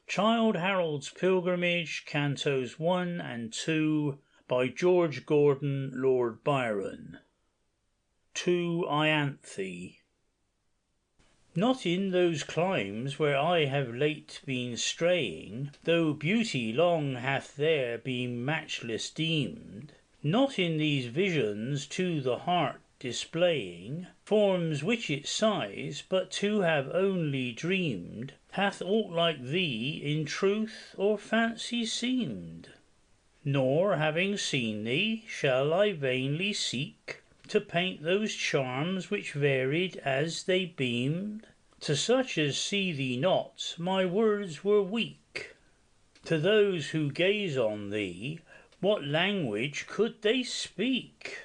Childe Harold's Pilgrimage, Cantos 1 and 2, by George Gordon, Lord Byron. To Ianthe. Not in those climes where I have late been straying, though beauty long hath there been matchless deemed, not in these visions to the heart displaying forms which it sighs but to have only dreamed, hath aught like thee in truth or fancy seemed. Nor having seen thee, shall I vainly seek to paint those charms which varied as they beamed. To such as see thee not, my words were weak. To those who gaze on thee, what language could they speak?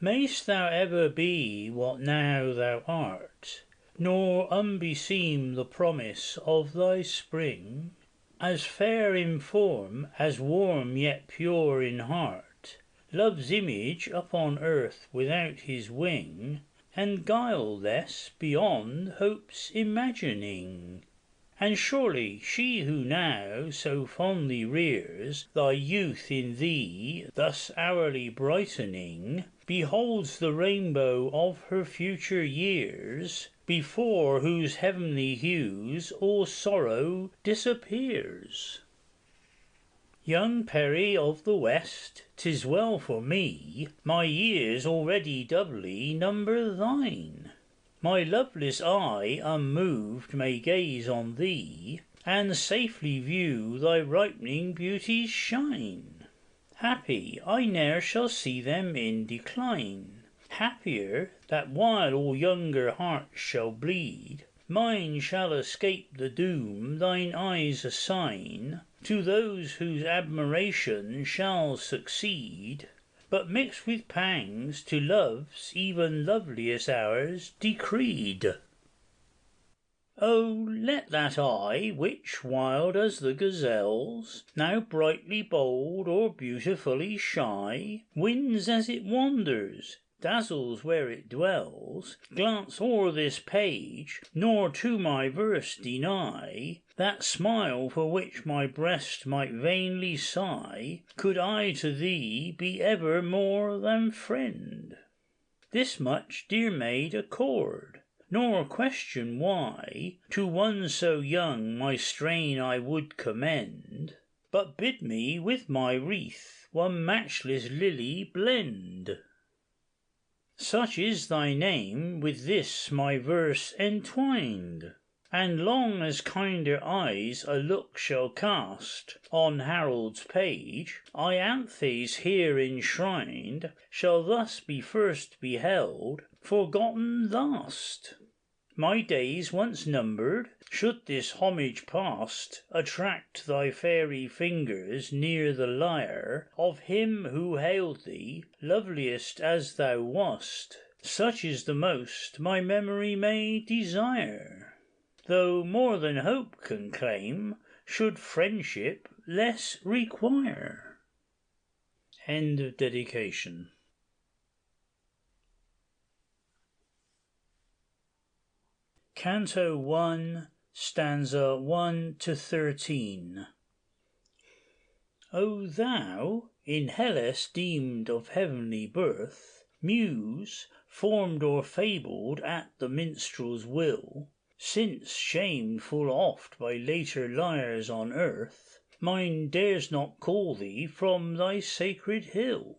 Mayst thou ever be what now thou art, nor unbeseem the promise of thy spring, as fair in form, as warm yet pure in heart, love's image upon earth without his wing, and guileless beyond hope's imagining. And surely she who now so fondly rears thy youth in thee, thus hourly brightening, beholds the rainbow of her future years, before whose heavenly hues all sorrow disappears. Young Peri of the West, 'tis well for me, my years already doubly number thine. My loveless eye unmoved may gaze on thee, and safely view thy ripening beauties shine. Happy I ne'er shall see them in decline, happier that while all younger hearts shall bleed, mine shall escape the doom thine eyes assign to those whose admiration shall succeed, but mixed with pangs to love's even loveliest hours decreed. Oh, let that eye, which, wild as the gazelle's, now brightly bold or beautifully shy, wins as it wanders, dazzles where it dwells, glance o'er this page, nor to my verse deny that smile for which my breast might vainly sigh, could I to thee be ever more than friend. This much, dear maid, accord, nor question why to one so young my strain I would commend, but bid me with my wreath one matchless lily blend. Such is thy name with this my verse entwined, and long as kinder eyes a look shall cast on Harold's page, Ianthe's here enshrined shall thus be first beheld, forgotten last. My days once numbered, should this homage past attract thy fairy fingers near the lyre of him who hailed thee, loveliest as thou wast, such is the most my memory may desire. Though more than hope can claim, should friendship less require. End of dedication. Canto 1, stanza 1 to 13. O thou, in Hellas deemed of heavenly birth, Muse, formed or fabled at the minstrel's will, since shamed full oft by later lyres on earth, mine dares not call thee from thy sacred hill.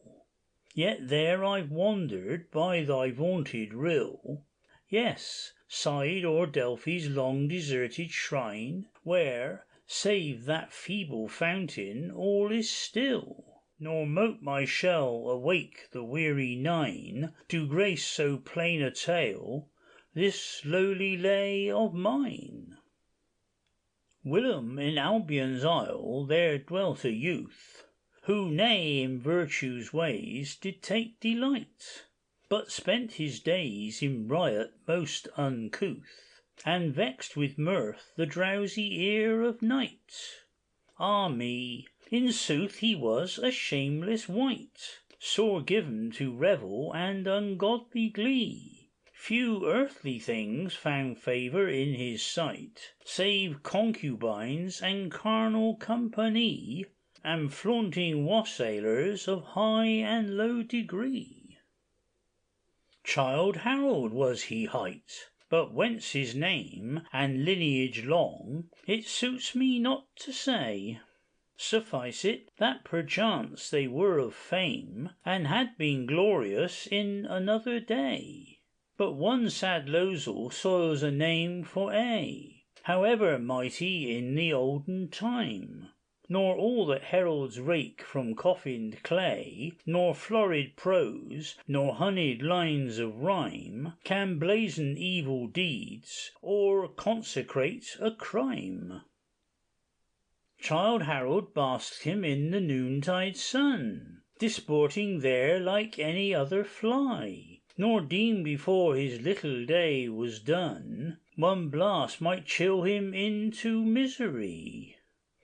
Yet there I've wandered by thy vaunted rill, yes, sighed o'er Delphi's long deserted shrine, where, save that feeble fountain, all is still. Nor mote my shell awake the weary Nine to grace so plain a tale, this lowly lay of mine. Whilom in Albion's isle there dwelt a youth, who nay in virtue's ways did take delight, but spent his days in riot most uncouth, and vexed with mirth the drowsy ear of night. Ah me, in sooth he was a shameless wight, sore given to revel and ungodly glee, Few earthly things found favour in his sight, save concubines and carnal company, and flaunting wassailers of high and low degree. Childe Harold was he hight, but whence his name and lineage long, it suits me not to say. Suffice it, that perchance they were of fame, and had been glorious in another day. But one sad losel soils a name for aye, however mighty in the olden time. Nor all that heralds rake from coffined clay, nor florid prose, nor honeyed lines of rhyme, can blazon evil deeds, or consecrate a crime. Childe Harold basked him in the noontide sun, disporting there like any other fly, nor deemed before his little day was done, one blast might chill him into misery.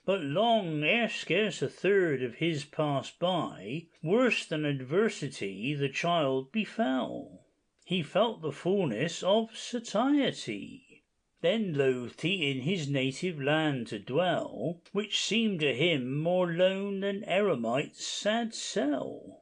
But long ere scarce a third of his passed by, worse than adversity the child befell. He felt the fullness of satiety. Then loathed he in his native land to dwell, which seemed to him more lone than eremite's sad cell.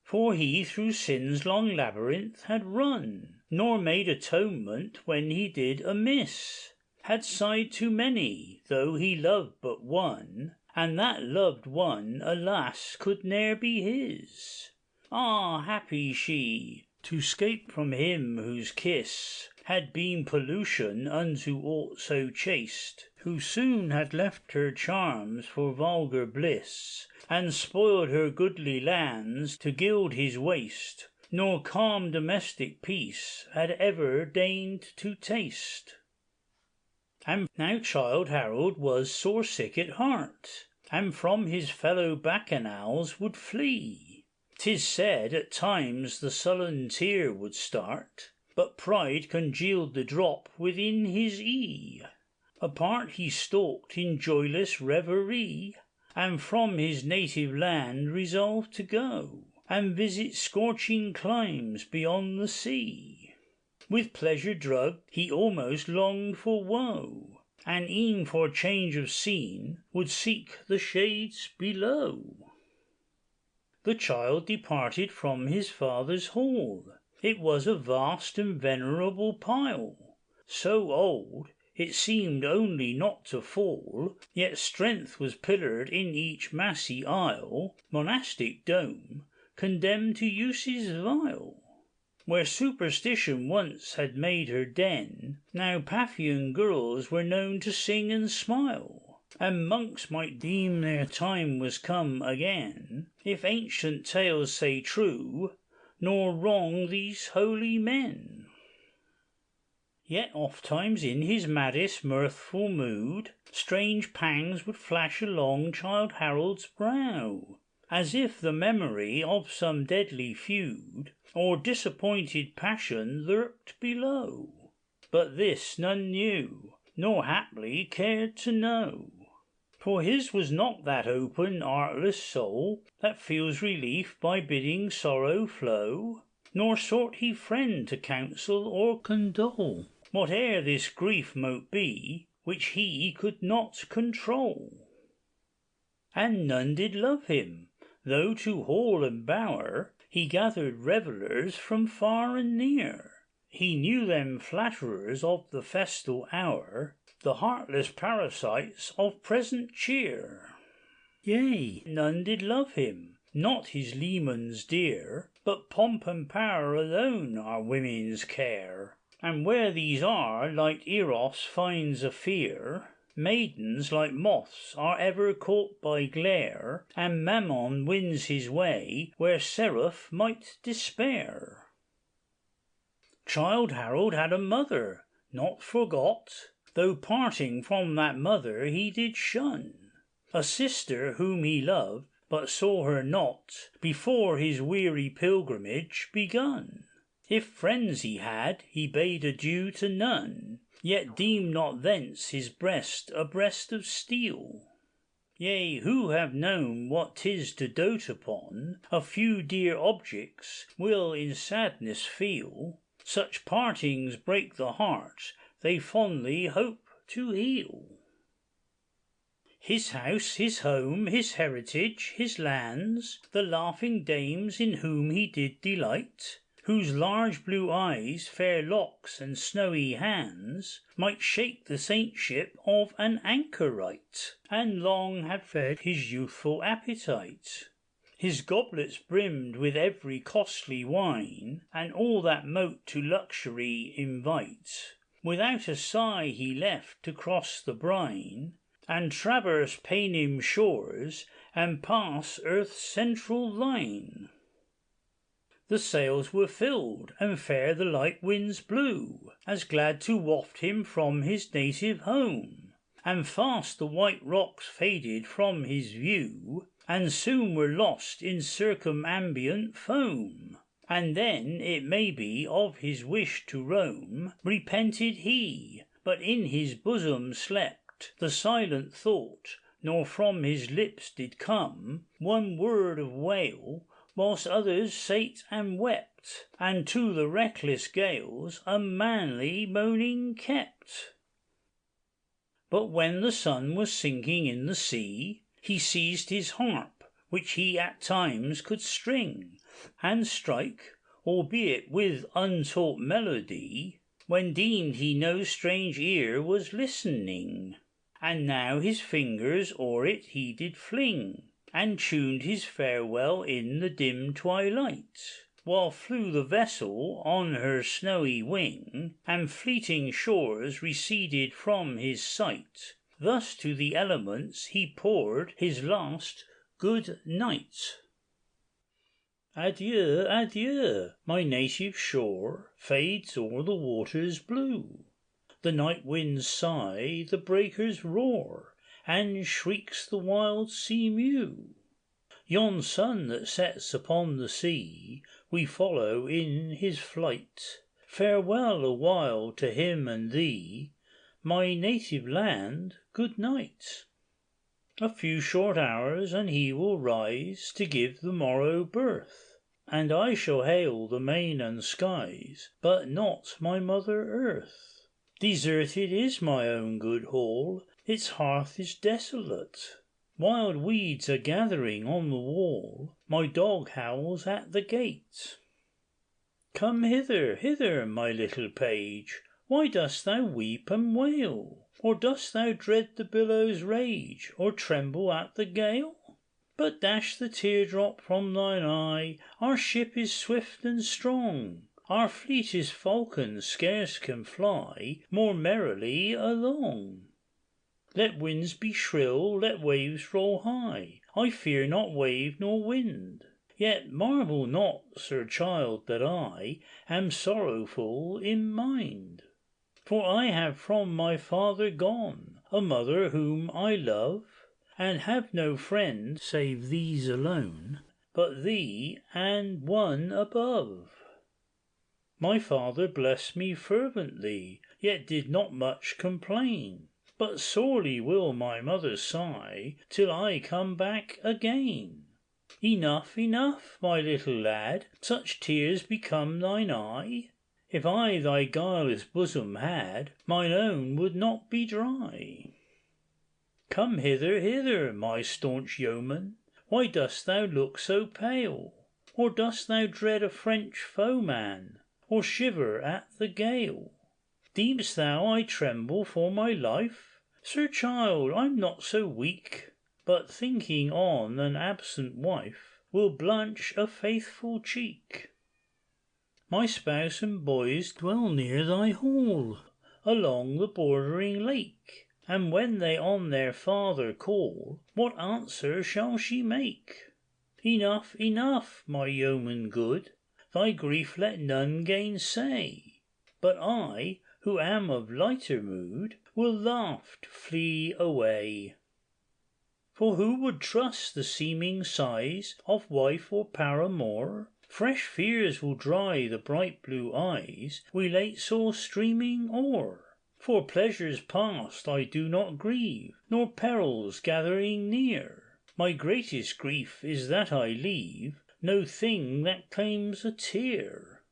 For he through sin's long labyrinth had run, nor made atonement when he did amiss, had sighed too many, though he loved but one, and that loved one, alas, could ne'er be his. Ah, happy she, to 'scape from him whose kiss had been pollution unto aught so chaste, who soon had left her charms for vulgar bliss, and spoiled her goodly lands to gild his waste, nor calm domestic peace had ever deigned to taste. And now Childe Harold was sore sick at heart, and from his fellow bacchanals would flee. 'Tis said at times the sullen tear would start, but pride congealed the drop within his ee. Apart he stalked in joyless reverie, and from his native land resolved to go, and visit scorching climes beyond the sea. With pleasure drugged, he almost longed for woe, and e'en for change of scene would seek the shades below. The child departed from his father's hall. It was a vast and venerable pile, so old it seemed only not to fall, yet strength was pillared in each massy aisle, monastic dome, condemned to uses vile. Where superstition once had made her den, now Paphian girls were known to sing and smile, and monks might deem their time was come again, if ancient tales say true, nor wrong these holy men. Yet ofttimes in his maddest mirthful mood, strange pangs would flash along Childe Harold's brow, as if the memory of some deadly feud, or disappointed passion lurked below. But this none knew, nor haply cared to know. For his was not that open, artless soul that feels relief by bidding sorrow flow, nor sought he friend to counsel or condole, whate'er this grief mote be, which he could not control. And none did love him, though to hall and bower he gathered revellers from far and near. He knew them flatterers of the festal hour, the heartless parasites of present cheer. Yea, none did love him, not his lemans dear, but pomp and power alone are women's care. And where these are, like Eros finds a fear, maidens like moths are ever caught by glare, and Mammon wins his way where Seraph might despair. Childe Harold had a mother, not forgot, though parting from that mother he did shun, a sister whom he loved, but saw her not before his weary pilgrimage begun. If friends he had, he bade adieu to none, yet deemed not thence his breast a breast of steel. Yea, who have known what 'tis to dote upon a few dear objects, will in sadness feel such partings break the heart they fondly hope to heal. His house, his home, his heritage, his lands, the laughing dames in whom he did delight, whose large blue eyes, fair locks, and snowy hands might shake the saintship of an anchorite, and long had fed his youthful appetite. His goblets brimmed with every costly wine, and all that mote to luxury invite. Without a sigh he left to cross the brine, and traverse Paynim shores, and pass earth's central line. The sails were filled, and fair the light winds blew, as glad to waft him from his native home, and fast the white rocks faded from his view, and soon were lost in circumambient foam. And then, it may be, of his wish to roam repented he, but in his bosom slept the silent thought, nor from his lips did come one word of wail, whilst others sate and wept, and to the reckless gales unmanly moaning kept. But when the sun was sinking in the sea, he seized his harp, which he at times could string, and strike, albeit with untaught melody, when deemed he no strange ear was listening. And now his fingers o'er it he did fling, and tuned his farewell in the dim twilight, while flew the vessel on her snowy wing, and fleeting shores receded from his sight. Thus to the elements he poured his last good night. Adieu, adieu, my native shore fades o'er the waters blue. The night winds sigh, the breakers roar, and shrieks the wild sea mew. Yon sun that sets upon the sea, we follow in his flight. Farewell awhile to him and thee, my native land, good night. A few short hours, and he will rise to give the morrow birth, and I shall hail the main and skies, but not my mother earth. Deserted is my own good hall, its hearth is desolate. Wild weeds are gathering on the wall, my dog howls at the gate. Come hither, hither, my little page, why dost thou weep and wail? Or dost thou dread the billows' rage, or tremble at the gale? But dash the teardrop from thine eye, our ship is swift and strong, our fleetest falcon scarce can fly more merrily along. Let winds be shrill, let waves roll high, I fear not wave nor wind, yet marvel not, Sir Childe, that I am sorrowful in mind. For I have from my father gone, a mother whom I love, and have no friend save these alone, but thee and one above. My father blessed me fervently, yet did not much complain, but sorely will my mother sigh till I come back again. Enough, enough, my little lad, such tears become thine eye. If I thy guileless bosom had, mine own would not be dry. Come hither, hither, my staunch yeoman, why dost thou look so pale? Or dost thou dread a French foeman, or shiver at the gale? Deem'st thou I tremble for my life? Sir Childe, I'm not so weak, but thinking on an absent wife will blanch a faithful cheek. My spouse and boys dwell near thy hall, along the bordering lake, and when they on their father call, what answer shall she make? Enough, enough, my yeoman good, thy grief let none gainsay, but I, who am of lighter mood, will laughed flee away. For who would trust the seeming sighs of wife or paramour? Fresh fears will dry the bright blue eyes we late saw streaming o'er. For pleasures past I do not grieve, nor perils gathering near. My greatest grief is that I leave no thing that claims a tear.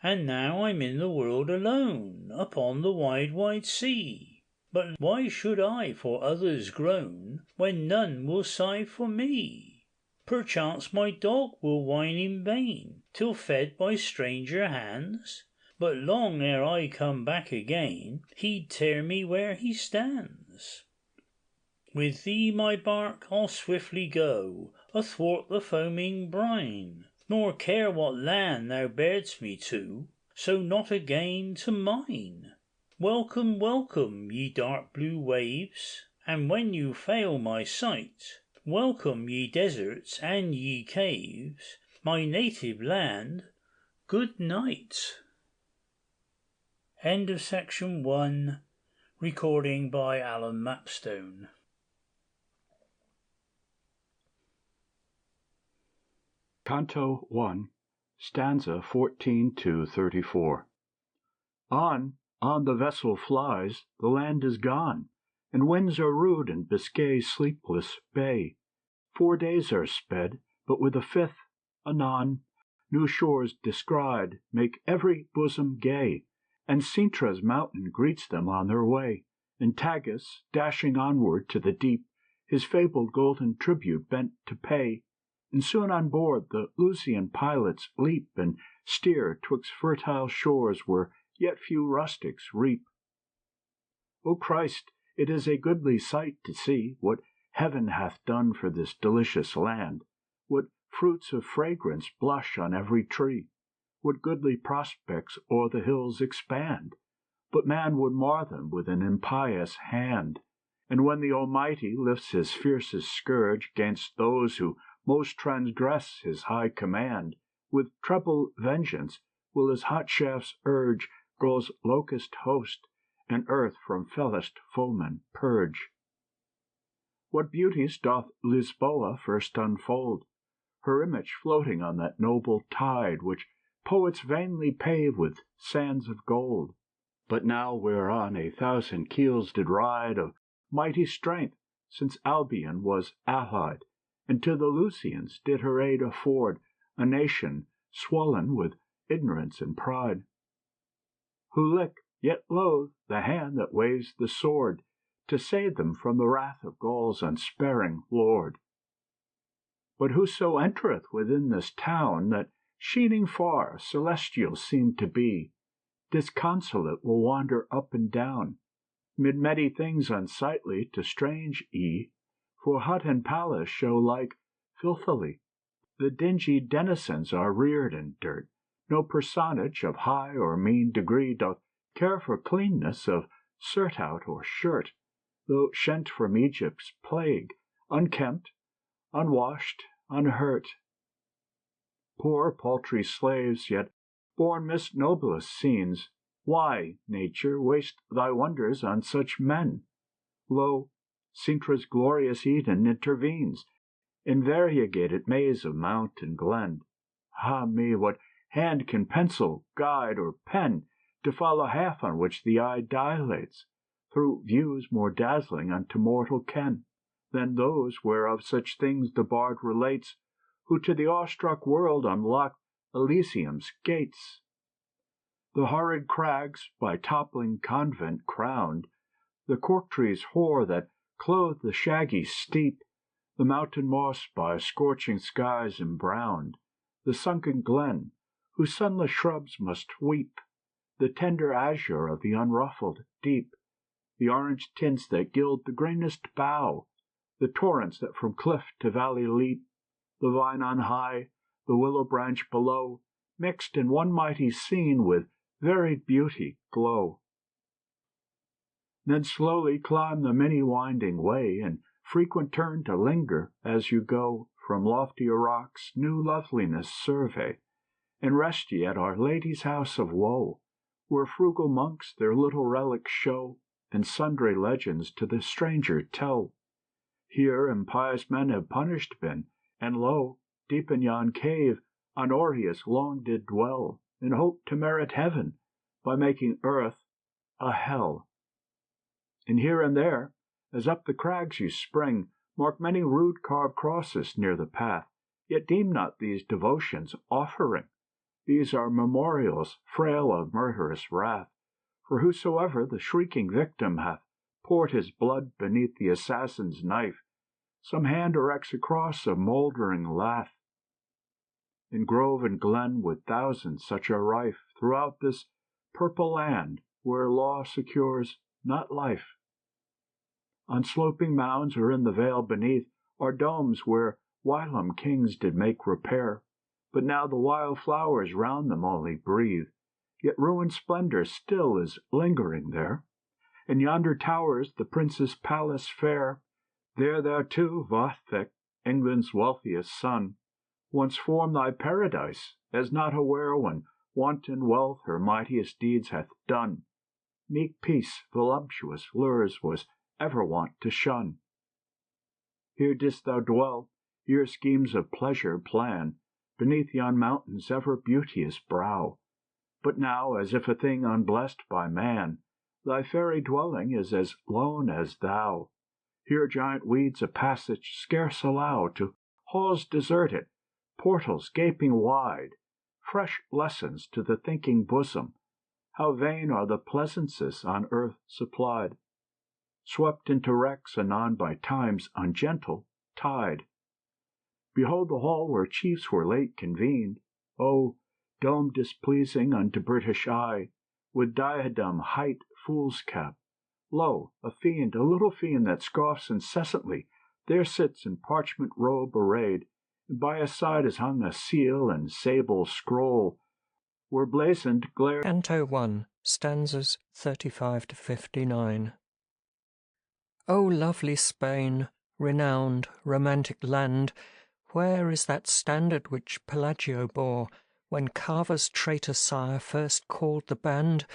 And now I'm in the world alone, upon the wide, wide sea. But why should I for others groan, when none will sigh for me? Perchance my dog will whine in vain, till fed by stranger hands, but long ere I come back again, he'd tear me where he stands. With thee, my bark, I'll swiftly go, athwart the foaming brine, nor care what land thou bear'st me to, so not again to mine. Welcome, welcome, ye dark blue waves, and when you fail my sight, welcome, ye deserts and ye caves, my native land, good night. End of section 1, recording by Alan Mapstone. Canto 1, stanza 14 to 34. On the vessel flies, the land is gone, and winds are rude in Biscay's sleepless bay. 4 days are sped, but with a 5th, anon, new shores descried make every bosom gay, and Cintra's mountain greets them on their way, and Tagus, dashing onward to the deep, his fabled golden tribute bent to pay, and soon on board the Lusian pilots leap, and steer 'twixt fertile shores where yet few rustics reap. O Christ, it is a goodly sight to see what heaven hath done for this delicious land, what fruits of fragrance blush on every tree, what goodly prospects o'er the hills expand, but man would mar them with an impious hand. And when the Almighty lifts his fiercest scourge gainst those who most transgress his high command, with treble vengeance will his hot shafts urge Gaul's locust host, and earth from fellest foemen purge. What beauties doth Lisboa first unfold, her image floating on that noble tide which poets vainly pave with sands of gold, but now whereon 1,000 keels did ride of mighty strength, since Albion was allied, and to the Lusians did her aid afford, a nation swollen with ignorance and pride, who lick, yet loathe, the hand that waves the sword, to save them from the wrath of Gaul's unsparing lord. But whoso entereth within this town, that sheening far celestial seem to be, disconsolate will wander up and down, mid many things unsightly to strange for hut and palace show like filthily. The dingy denizens are reared in dirt, no personage of high or mean degree doth care for cleanness of surtout or shirt, though shent from Egypt's plague, unkempt, unwashed, unhurt. Poor paltry slaves, yet born midst noblest scenes, why, nature, waste thy wonders on such men? Lo, Cintra's glorious Eden intervenes, in variegated maze of mount and glen. Ah me, what hand can pencil, guide, or pen to follow half on which the eye dilates, through views more dazzling unto mortal ken than those whereof such things the bard relates, who to the awestruck world unlocked Elysium's gates? The horrid crags, by toppling convent crowned, the cork trees hoar that clothe the shaggy steep, the mountain moss by scorching skies embrowned, the sunken glen, whose sunless shrubs must weep, the tender azure of the unruffled deep, the orange tints that gild the greenest bough, the torrents that from cliff to valley leap, the vine on high, the willow branch below, mixed in one mighty scene with varied beauty glow. Then slowly climb the many winding way, and frequent turn to linger as you go, from loftier rocks new loveliness survey, and rest ye at Our Lady's house of woe, where frugal monks their little relics show, and sundry legends to the stranger tell. Here impious men have punished been, and lo, deep in yon cave Honorius long did dwell, in hope to merit heaven, by making earth a hell. And here and there, as up the crags you spring, mark many rude carved crosses near the path, yet deem not these devotions offering. These are memorials frail of murderous wrath, for whosoever the shrieking victim hath poured his blood beneath the assassin's knife, some hand erects a cross of mouldering lath. In grove and glen with thousands such are rife throughout this purple land where law secures not life. On sloping mounds or in the vale beneath are domes where whilom kings did make repair, but now the wild flowers round them only breathe, yet ruined splendor still is lingering there. In yonder towers the prince's palace fair, there thou too, Vathek, England's wealthiest son, once formed thy paradise, as not aware when wanton wealth her mightiest deeds hath done. Meek peace voluptuous lures was ever wont to shun. Here didst thou dwell, here schemes of pleasure plan, beneath yon mountain's ever beauteous brow. But now, as if a thing unblessed by man, thy fairy dwelling is as lone as thou. Here giant weeds a passage scarce allow to halls deserted, portals gaping wide, fresh lessons to the thinking bosom, how vain are the pleasances on earth supplied, swept into wrecks anon by time's ungentle tide. Behold the hall where chiefs were late convened, O dome displeasing unto British eye, with diadem, height, fool's cap. Lo, a fiend, a little fiend that scoffs incessantly, there sits in parchment robe arrayed, and by his side is hung a seal and sable scroll, where blazoned glare. Canto 1, stanzas 35 to 59. O lovely Spain, renowned, romantic land, where is that standard which Pelagio bore, when Carver's traitor sire first called the band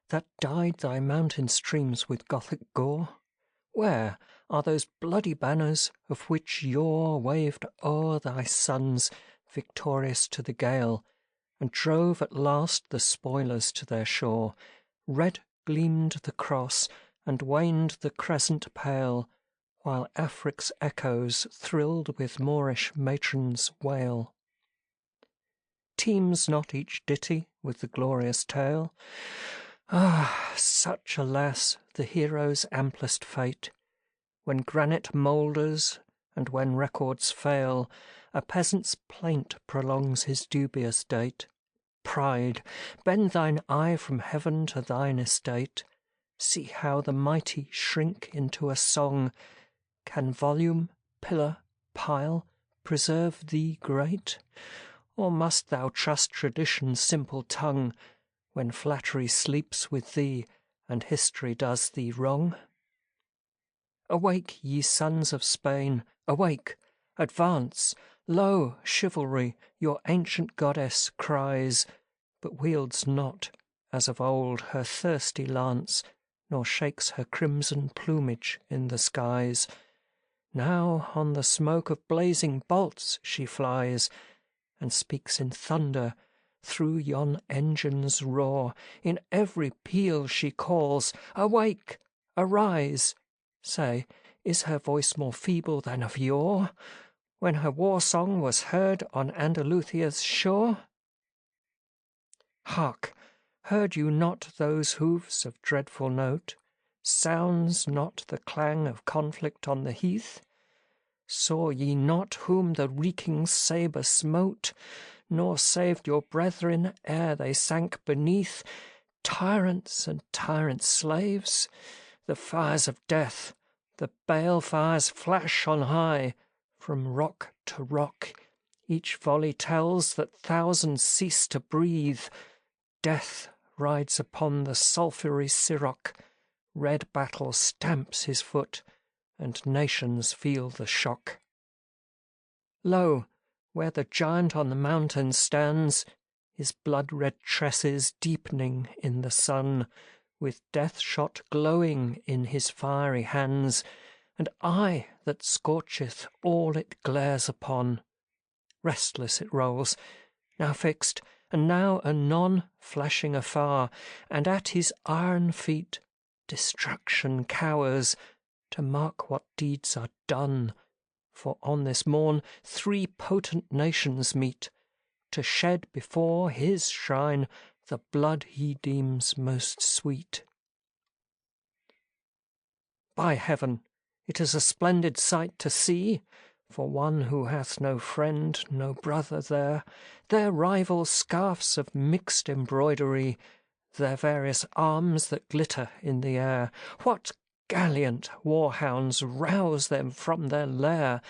that dyed thy mountain streams with Gothic gore? Where are those bloody banners of which yore waved o'er thy sons, victorious to the gale, and drove at last the spoilers to their shore? Red gleamed the cross, and waned the crescent pale, while Afric's echoes thrilled with Moorish matrons' wail. Teems not each ditty with the glorious tale? Ah, such, alas, the hero's amplest fate! When granite moulders, and when records fail, a peasant's plaint prolongs his dubious date. Pride, bend thine eye from heaven to thine estate. See how the mighty shrink into a song. Can volume, pillar, pile preserve thee great? Or must thou trust tradition's simple tongue, when flattery sleeps with thee, and history does thee wrong? Awake, ye sons of Spain, awake, advance! Lo, chivalry, your ancient goddess cries, but wields not, as of old, her thirsty lance, nor shakes her crimson plumage in the skies. Now on the smoke of blazing bolts she flies, and speaks in thunder through yon engine's roar. In every peal she calls, awake, arise! Say, is her voice more feeble than of yore, when her war song was heard on Andalusia's shore? Hark! Heard you not those hoofs of dreadful note? Sounds not the clang of conflict on the heath? Saw ye not whom the reeking sabre smote, nor saved your brethren ere they sank beneath? Tyrants and tyrants' slaves, the fires of death, the bale fires flash on high. From rock to rock each volley tells that thousands cease to breathe. Death rides upon the sulphury siroc, red battle stamps his foot, and nations feel the shock. Lo, where the giant on the mountain stands, his blood-red tresses deepening in the sun, with death-shot glowing in his fiery hands, and eye that scorcheth all it glares upon. Restless it rolls, now fixed, and now anon flashing afar, and at his iron feet destruction cowers, to mark what deeds are done. For on this morn 3 potent nations meet, to shed before his shrine the blood he deems most sweet. By heaven, it is a splendid sight to see, for one who hath no friend, no brother there, their rival scarfs of mixed embroidery, their various arms that glitter in the air. What gallant war-hounds rouse them from their lair,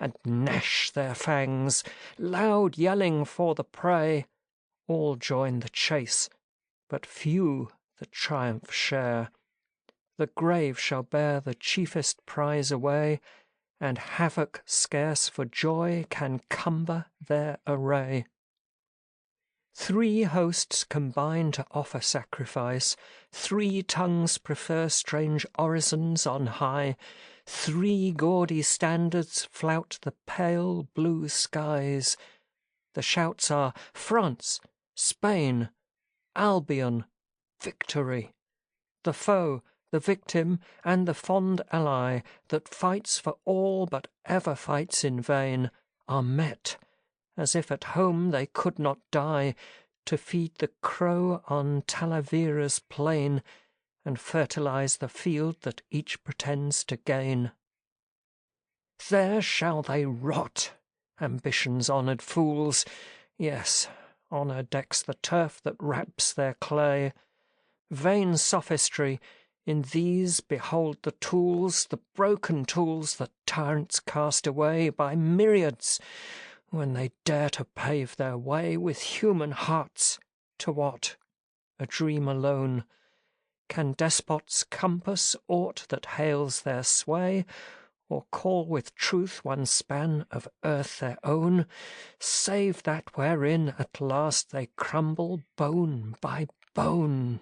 and gnash their fangs, loud yelling for the prey. All join the chase, but few the triumph share. The grave shall bear the chiefest prize away, and havoc scarce for joy can cumber their array. 3 hosts combine to offer sacrifice, 3 tongues prefer strange orisons on high, 3 gaudy standards flout the pale blue skies. The shouts are France, Spain, Albion, victory. The foe, the victim, and the fond ally that fights for all but ever fights in vain, are met, as if at home they could not die, to feed the crow on Talavera's plain, and fertilize the field that each pretends to gain. There shall they rot, ambition's honoured fools. Yes, honour decks the turf that wraps their clay. Vain sophistry, in these behold the tools, the broken tools that tyrants cast away by myriads, when they dare to pave their way with human hearts. To what? A dream alone. Can despots compass aught that hails their sway, or call with truth one span of earth their own, save that wherein at last they crumble bone by bone?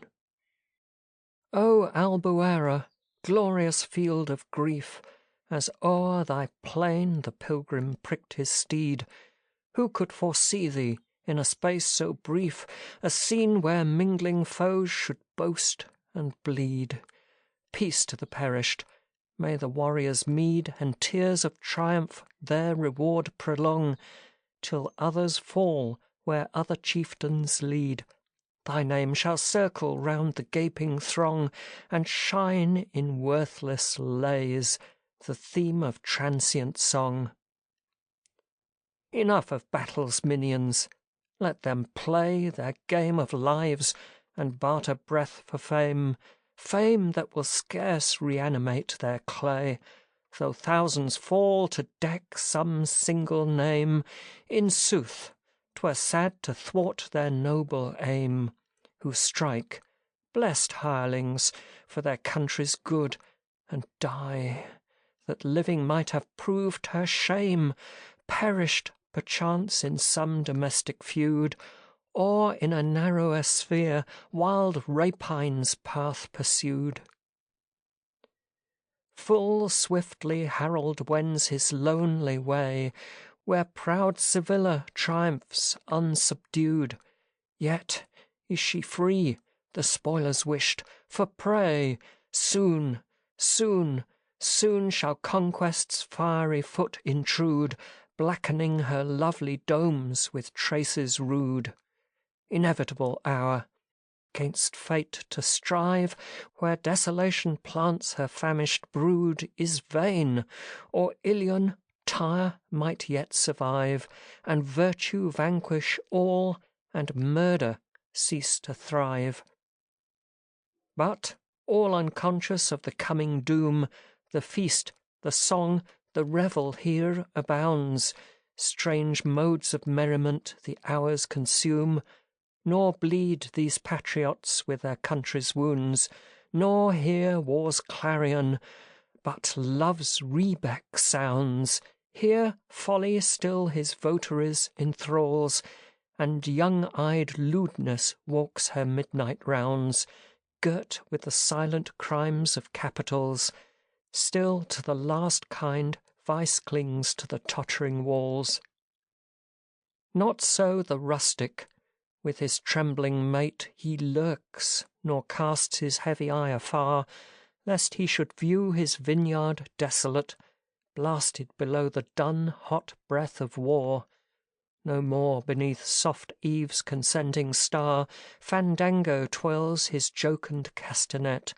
O Albuera, glorious field of grief, as o'er thy plain the pilgrim pricked his steed, who could foresee thee, in a space so brief, a scene where mingling foes should boast and bleed? Peace to the perished! May the warrior's meed and tears of triumph their reward prolong, till others fall where other chieftains lead. Thy name shall circle round the gaping throng, and shine in worthless lays, the theme of transient song. Enough of battle's minions. Let them play their game of lives, and barter breath for fame, fame that will scarce reanimate their clay, though thousands fall to deck some single name. In sooth, 'twere sad to thwart their noble aim, who strike, blessed hirelings, for their country's good, and die, that living might have proved her shame, perished perchance in some domestic feud, or in a narrower sphere wild rapine's path pursued. Full swiftly Harold wends his lonely way, where proud Sevilla triumphs unsubdued. Yet is she free, the spoilers wished, for prey. Soon, soon, soon shall conquest's fiery foot intrude, blackening her lovely domes with traces rude. Inevitable hour, 'gainst fate to strive, where desolation plants her famished brood, is vain, or Ilion, Tyre might yet survive, and virtue vanquish all, and murder cease to thrive. But, all unconscious of the coming doom, the feast, the song, the revel here abounds. Strange modes of merriment the hours consume, nor bleed these patriots with their country's wounds, nor hear war's clarion, but love's rebeck sounds. Here folly still his votaries enthralls, and young-eyed lewdness walks her midnight rounds, girt with the silent crimes of capitals. Still to the last kind vice clings to the tottering walls. Not so the rustic, with his trembling mate he lurks, nor casts his heavy eye afar, lest he should view his vineyard desolate, blasted below the dun, hot breath of war. No more beneath soft eve's consenting star Fandango twirls his jocund castanet.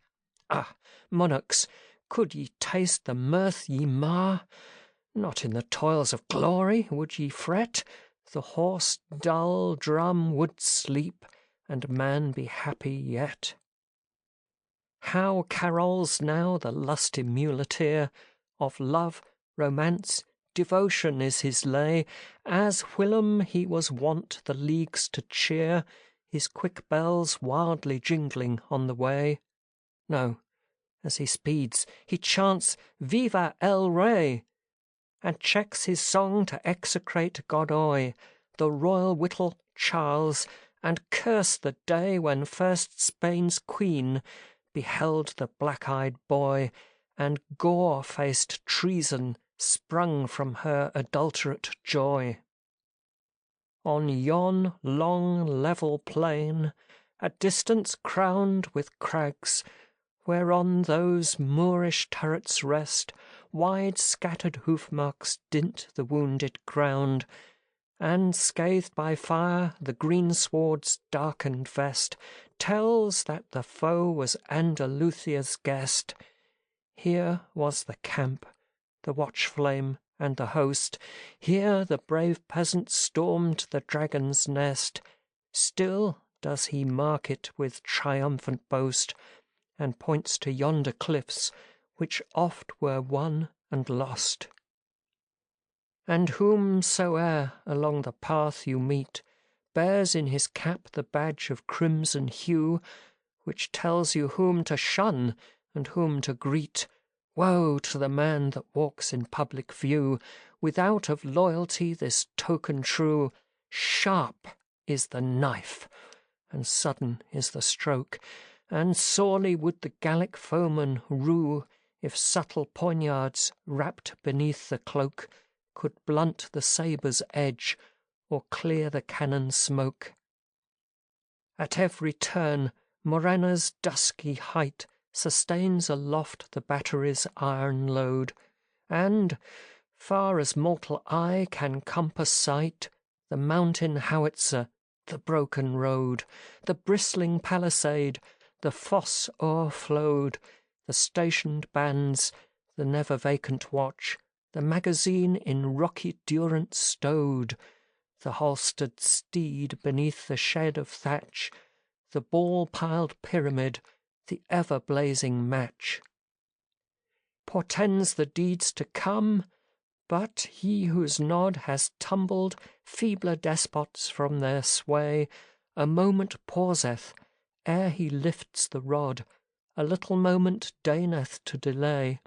Ah, monarchs, could ye taste the mirth ye mar? Not in the toils of glory would ye fret, the hoarse dull drum would sleep, and man be happy yet. How carols now the lusty muleteer, of love, romance, devotion is his lay, as whilom he was wont the leagues to cheer, his quick bells wildly jingling on the way. No, as he speeds, he chants Viva el Rey, and checks his song to execrate Godoy, the royal whittle Charles, and curse the day when first Spain's queen beheld the black-eyed boy, and gore-faced treason sprung from her adulterate joy. On yon long level plain, at distance crowned with crags, whereon those Moorish turrets rest, wide scattered hoof-marks dint the wounded ground, and, scathed by fire, the greensward's darkened vest tells that the foe was Andalusia's guest. Here was the camp, the watch-flame, and the host. Here the brave peasant stormed the dragon's nest. Still does he mark it with triumphant boast, and points to yonder cliffs, which oft were won and lost. And whomsoe'er along the path you meet bears in his cap the badge of crimson hue, which tells you whom to shun and whom to greet. Woe to the man that walks in public view, without of loyalty this token true. Sharp is the knife, and sudden is the stroke, and sorely would the Gallic foeman rue, if subtle poignards, wrapped beneath the cloak, could blunt the sabre's edge, or clear the cannon's smoke. At every turn, Morena's dusky height sustains aloft the battery's iron load, and, far as mortal eye can compass sight, the mountain howitzer, the broken road, the bristling palisade, the fosse o'erflowed, the stationed bands, the never vacant watch, the magazine in rocky durance stowed, the holstered steed beneath the shed of thatch, the ball-piled pyramid, the ever-blazing match. Portends the deeds to come, but he whose nod has tumbled feebler despots from their sway, a moment pauseth, ere he lifts the rod, a little moment deigneth to delay.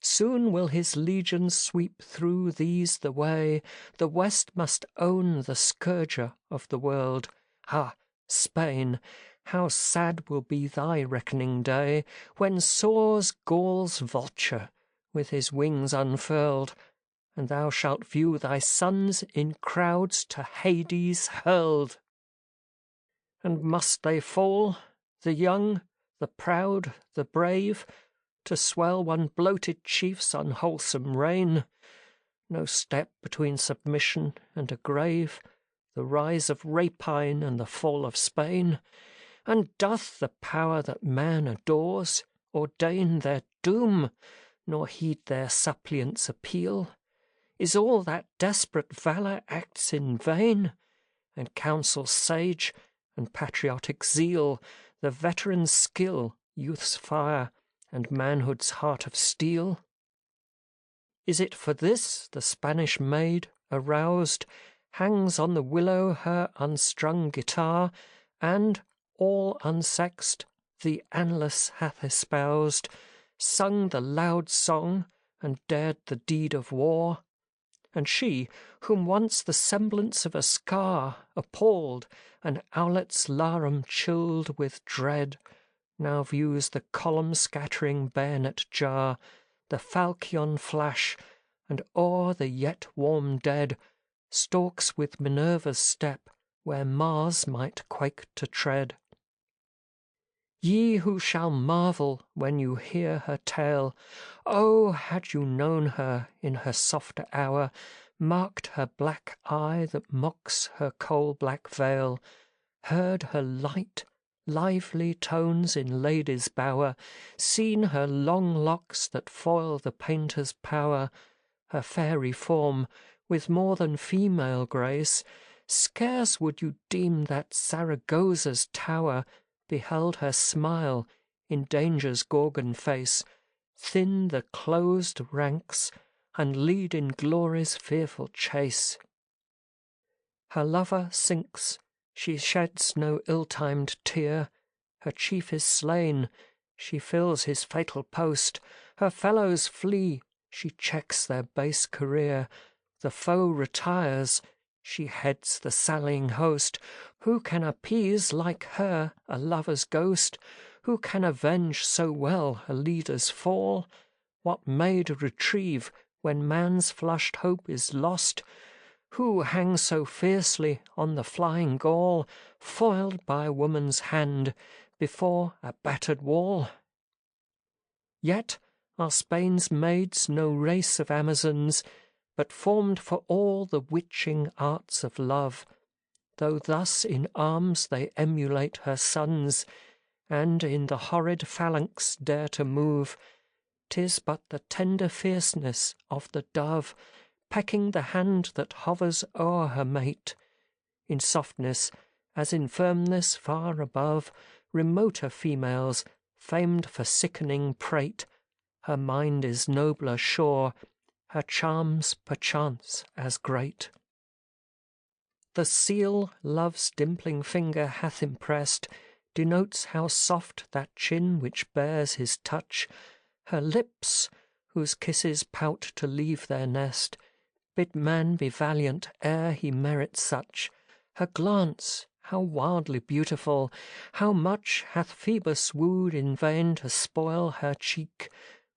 Soon will his legions sweep through these the way. The West must own the scourger of the world. Ah, Spain, how sad will be thy reckoning day, when soars Gaul's vulture with his wings unfurled, and thou shalt view thy sons in crowds to Hades hurled. And must they fall, the young, the proud, the brave, to swell one bloated chief's unwholesome reign? No step between submission and a grave, the rise of rapine and the fall of Spain. And doth the power that man adores ordain their doom, nor heed their suppliant's appeal? Is all that desperate valour acts in vain, and counsel sage and patriotic zeal, the veteran's skill, youth's fire, and manhood's heart of steel? Is it for this the Spanish maid, aroused, hangs on the willow her unstrung guitar, and, all unsexed, the anless hath espoused, sung the loud song, and dared the deed of war? And she, whom once the semblance of a scar appalled, an owlet's larum chilled with dread, now views the column-scattering bayonet jar, the falchion flash, and o'er the yet warm dead stalks with Minerva's step, where Mars might quake to tread. Ye who shall marvel when you hear her tale, oh, had you known her in her softer hour, marked her black eye that mocks her coal-black veil, heard her light, lively tones in lady's bower, seen her long locks that foil the painter's power, her fairy form with more than female grace, scarce would you deem that Saragossa's tower beheld her smile in danger's Gorgon face, thin the closed ranks, and lead in glory's fearful chase. Her lover sinks, she sheds no ill-timed tear, her chief is slain, she fills his fatal post, her fellows flee, she checks their base career, the foe retires, she heads the sallying host. Who can appease like her a lover's ghost? Who can avenge so well a leader's fall? What maid retrieve when man's flushed hope is lost? Who hangs so fiercely on the flying Gaul, foiled by a woman's hand before a battered wall? Yet are Spain's maids no race of Amazons, but formed for all the witching arts of love, though thus in arms they emulate her sons, and in the horrid phalanx dare to move. 'Tis but the tender fierceness of the dove, pecking the hand that hovers o'er her mate. In softness, as in firmness far above, remoter females, famed for sickening prate, her mind is nobler sure, her charms perchance as great. The seal love's dimpling finger hath impressed denotes how soft that chin which bears his touch. Her lips, whose kisses pout to leave their nest, bid man be valiant ere he merit such. Her glance, how wildly beautiful! How much hath Phoebus wooed in vain to spoil her cheek,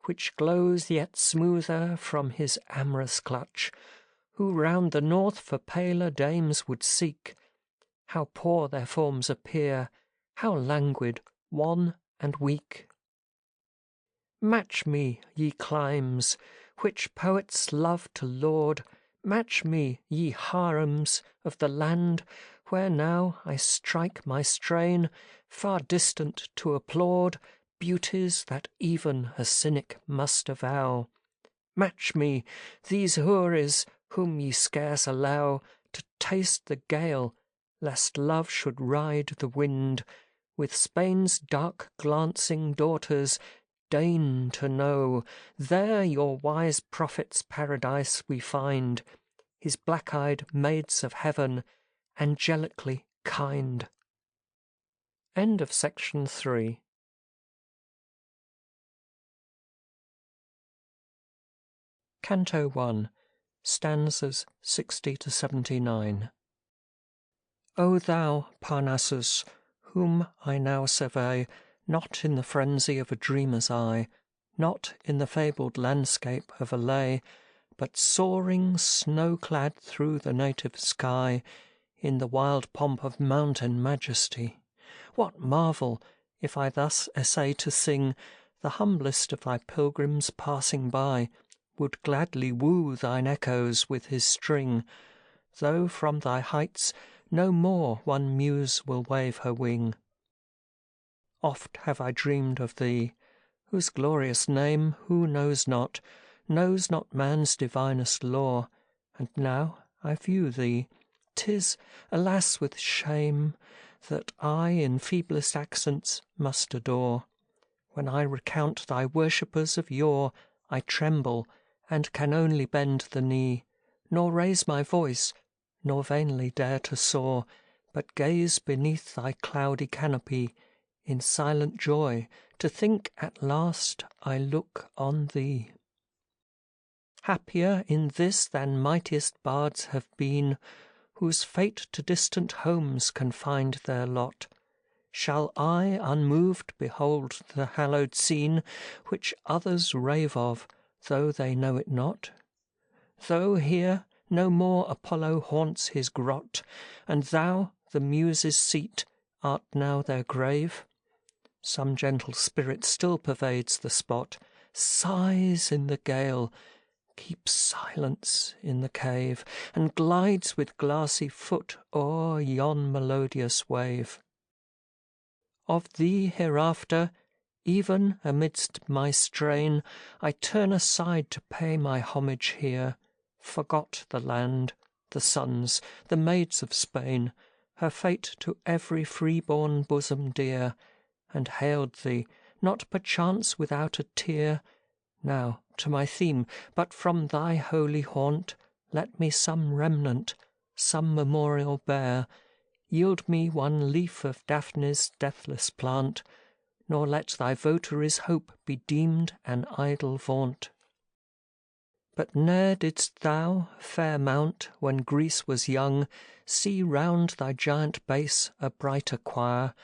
which glows yet smoother from his amorous clutch. Who round the north for paler dames would seek? How poor their forms appear, how languid, wan, and weak! Match me, ye climes, which poets love to laud, match me, ye harems of the land, where now I strike my strain, far distant to applaud beauties that even a cynic must avow. Match me, these houris whom ye scarce allow to taste the gale, lest love should ride the wind, with Spain's dark glancing daughters. Deign to know, there your wise prophet's paradise we find, his black-eyed maids of heaven, angelically kind. End of section 3. Canto 1, stanzas 60 to 79. O thou, Parnassus, whom I now survey, not in the frenzy of a dreamer's eye, not in the fabled landscape of a lay, but soaring snow-clad through the native sky, in the wild pomp of mountain majesty. What marvel, if I thus essay to sing, the humblest of thy pilgrims passing by would gladly woo thine echoes with his string, though from thy heights no more one muse will wave her wing. Oft have I dreamed of thee, whose glorious name who knows not man's divinest lore, and now I view thee. 'Tis, alas, with shame, that I in feeblest accents must adore. When I recount thy worshippers of yore, I tremble, and can only bend the knee, nor raise my voice, nor vainly dare to soar, but gaze beneath thy cloudy canopy, in silent joy, to think at last I look on thee. Happier in this than mightiest bards have been, whose fate to distant homes confined their lot. Shall I unmoved behold the hallowed scene, which others rave of, though they know it not? Though here no more Apollo haunts his grot, and thou, the Muses' seat, art now their grave? Some gentle spirit still pervades the spot, sighs in the gale, keeps silence in the cave, and glides with glassy foot o'er yon melodious wave. Of thee hereafter, even amidst my strain, I turn aside to pay my homage here, forgot the land, the sons, the maids of Spain, her fate to every free-born bosom dear, and hailed thee, not perchance without a tear. Now to my theme, but from thy holy haunt, let me some remnant, some memorial bear, yield me one leaf of Daphne's deathless plant, nor let thy votaries' hope be deemed an idle vaunt. But ne'er didst thou, fair mount, when Greece was young, see round thy giant base a brighter choir,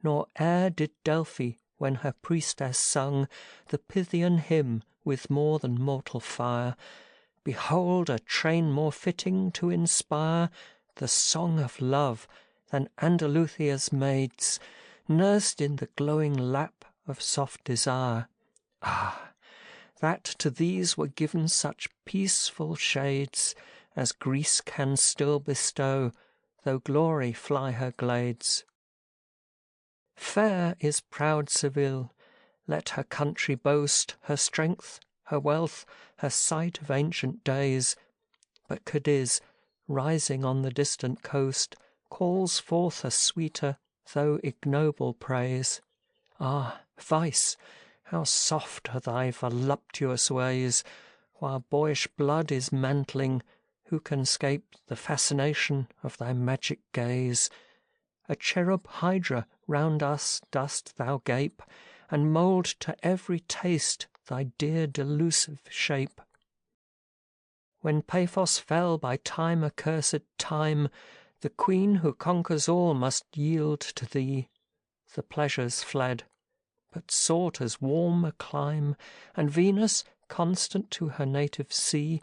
nor e'er did Delphi, when her priestess sung the Pythian hymn with more than mortal fire, behold a train more fitting to inspire the song of love than Andalusia's maids, nursed in the glowing lap of soft desire. Ah, that to these were given such peaceful shades as Greece can still bestow, though glory fly her glades. Fair is proud Seville, let her country boast her strength, her wealth, her sight of ancient days, but Cadiz, rising on the distant coast, calls forth a sweeter, though ignoble praise. Ah, Vice, how soft are thy voluptuous ways, while boyish blood is mantling, who can scape the fascination of thy magic gaze? A cherub hydra round us dost thou gape, and mould to every taste thy dear delusive shape. When Paphos fell by time accursed time, the queen who conquers all must yield to thee. The pleasures fled, but sought as warm a clime, and Venus, constant to her native sea,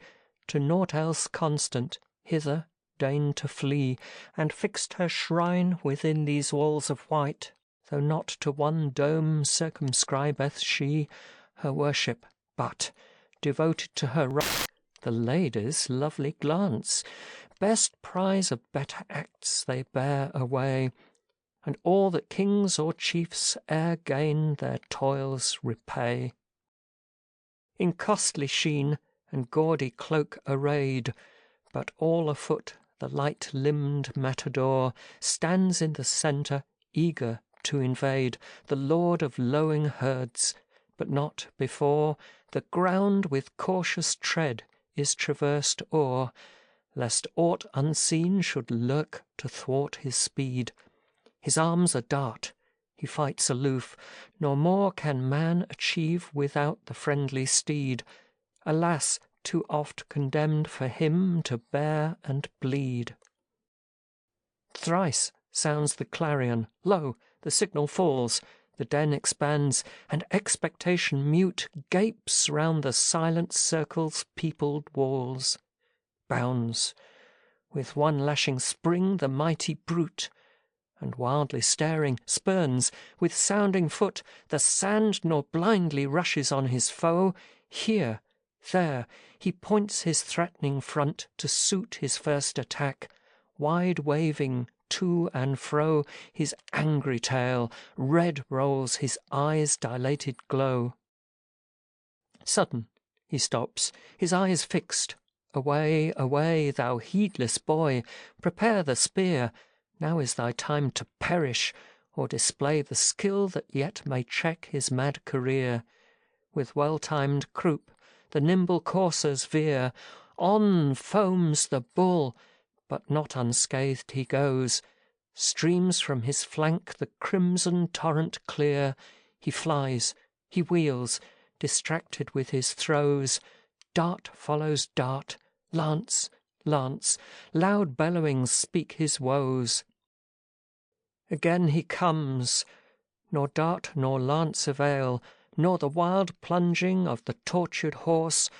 to naught else constant, hither deigned to flee, and fixed her shrine within these walls of white, though not to one dome circumscribeth she her worship, but, devoted to her right, the lady's lovely glance, best prize of better acts they bear away, and all that kings or chiefs e'er gain their toils repay. In costly sheen and gaudy cloak arrayed, but all afoot, the light-limbed matador stands in the centre, eager to invade, the lord of lowing herds, but not before the ground with cautious tread is traversed o'er, lest aught unseen should lurk to thwart his speed. His arms are dart, he fights aloof, nor more can man achieve without the friendly steed. Alas, too oft condemned for him to bear and bleed. Thrice sounds the clarion, lo, the signal falls, the den expands, and expectation mute gapes round the silent circle's peopled walls. Bounds, with one lashing spring, the mighty brute, and wildly staring, spurns, with sounding foot, the sand, nor blindly rushes on his foe. Here, there, he points his threatening front to suit his first attack, wide waving to and fro his angry tail, red rolls his eyes' dilated glow. Sudden he stops, his eyes fixed. Away, away, thou heedless boy, prepare the spear. Now is thy time to perish, or display the skill that yet may check his mad career. With well-timed croup the nimble coursers veer, on foams the bull, but not unscathed he goes. Streams from his flank the crimson torrent clear. He flies, he wheels, distracted with his throws. Dart follows dart, lance, lance, loud bellowings speak his woes. Again he comes, nor dart nor lance avail, nor the wild plunging of the tortured horse,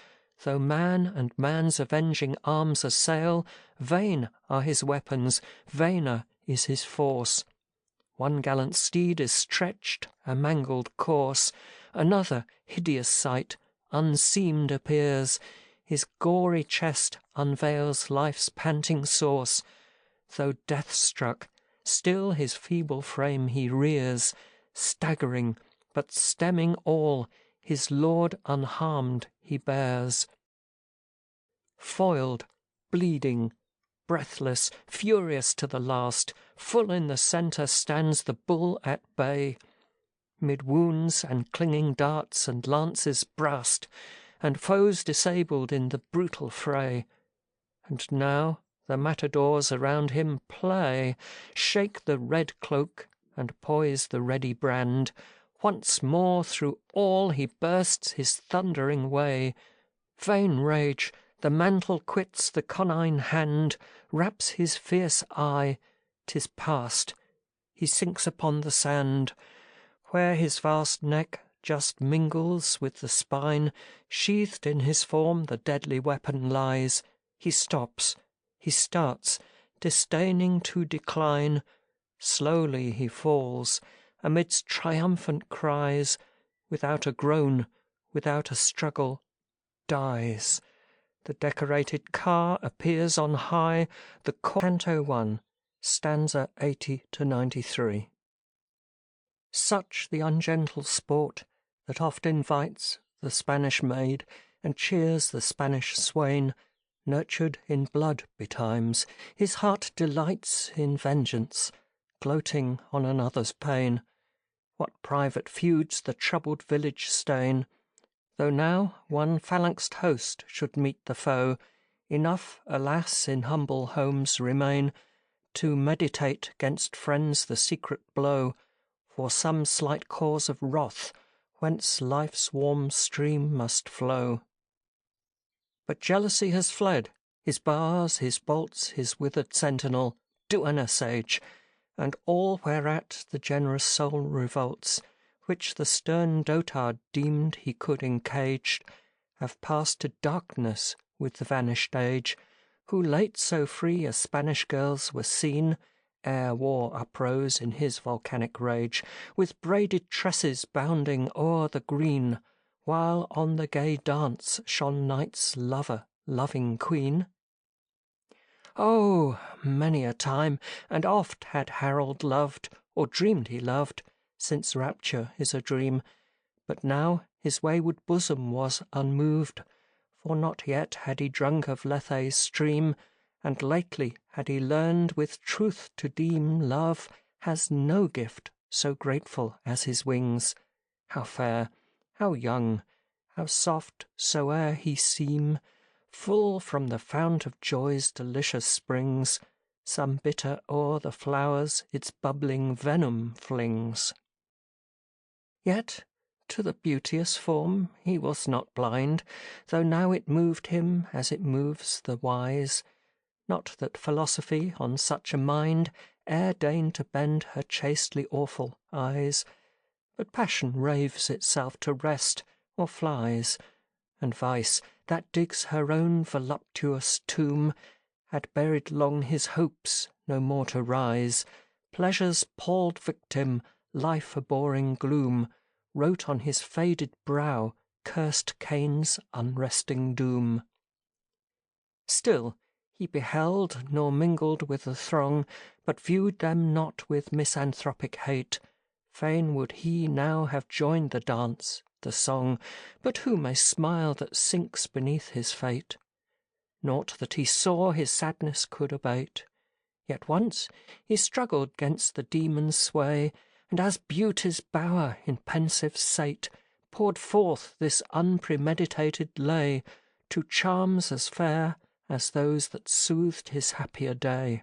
though man and man's avenging arms assail. Vain are his weapons, vainer is his force. One gallant steed is stretched, a mangled corse, another, hideous sight, unseamed appears, his gory chest unveils life's panting source. Though death-struck, still his feeble frame he rears, staggering, but stemming all, his lord unharmed he bears. Foiled, bleeding, breathless, furious to the last, full in the centre stands the bull at bay. Mid wounds and clinging darts and lances brast, and foes disabled in the brutal fray. And now the matadors around him play, shake the red cloak and poise the ready brand. Once more through all he bursts his thundering way. Vain rage, the mantle quits the conine hand, wraps his fierce eye, 'tis past. He sinks upon the sand, where his vast neck just mingles with the spine. Sheathed in his form the deadly weapon lies. He stops, he starts, disdaining to decline. Slowly he falls, amidst triumphant cries, without a groan, without a struggle, dies. The decorated car appears on high, the Canto 1, stanza 80 to 93. Such the ungentle sport that oft invites the Spanish maid and cheers the Spanish swain, nurtured in blood betimes, his heart delights in vengeance, gloating on another's pain. What private feuds the troubled village stain! Though now one phalanxed host should meet the foe, enough, alas, in humble homes remain, to meditate 'gainst friends the secret blow, for some slight cause of wrath, whence life's warm stream must flow. But jealousy has fled, his bars, his bolts, his withered sentinel, do an assuage, and all whereat the generous soul revolts, which the stern dotard deemed he could encage, have passed to darkness with the vanished age, who late so free as Spanish girls were seen, ere war uprose in his volcanic rage, with braided tresses bounding o'er the green, while on the gay dance shone night's lover, loving queen. Oh, many a time and oft had Harold loved, or dreamed he loved, since rapture is a dream, but now his wayward bosom was unmoved, for not yet had he drunk of Lethe's stream, and lately had he learned with truth to deem love has no gift so grateful as his wings. How fair, how young, how soft soe'er he seem, full from the fount of joy's delicious springs, some bitter o'er the flowers its bubbling venom flings. Yet to the beauteous form he was not blind, though now it moved him as it moves the wise. Not that philosophy on such a mind e'er deigned to bend her chastely awful eyes, but passion raves itself to rest, or flies, and vice, that digs her own voluptuous tomb, had buried long his hopes, no more to rise. Pleasure's palled victim, life abhorring gloom, wrote on his faded brow cursed Cain's unresting doom. Still he beheld nor mingled with the throng, but viewed them not with misanthropic hate. Fain would he now have joined the dance, the song, but who may smile that sinks beneath his fate? Naught that he saw his sadness could abate. Yet once he struggled 'gainst the demon's sway, and as beauty's bower in pensive sate poured forth this unpremeditated lay to charms as fair as those that soothed his happier day.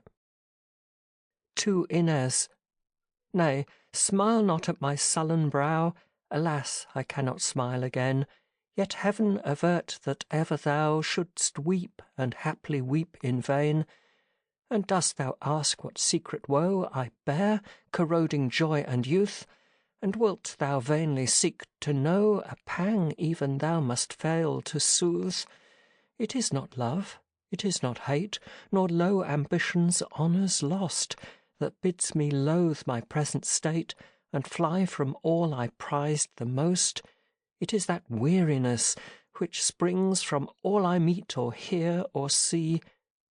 To Inez, nay, smile not at my sullen brow, alas, I cannot smile again, yet heaven avert that ever thou shouldst weep, and haply weep in vain. And dost thou ask what secret woe I bear, corroding joy and youth? And wilt thou vainly seek to know a pang even thou must fail to soothe? It is not love, it is not hate, nor low ambition's honours lost, that bids me loathe my present state, and fly from all I prized the most? It is that weariness which springs from all I meet or hear or see.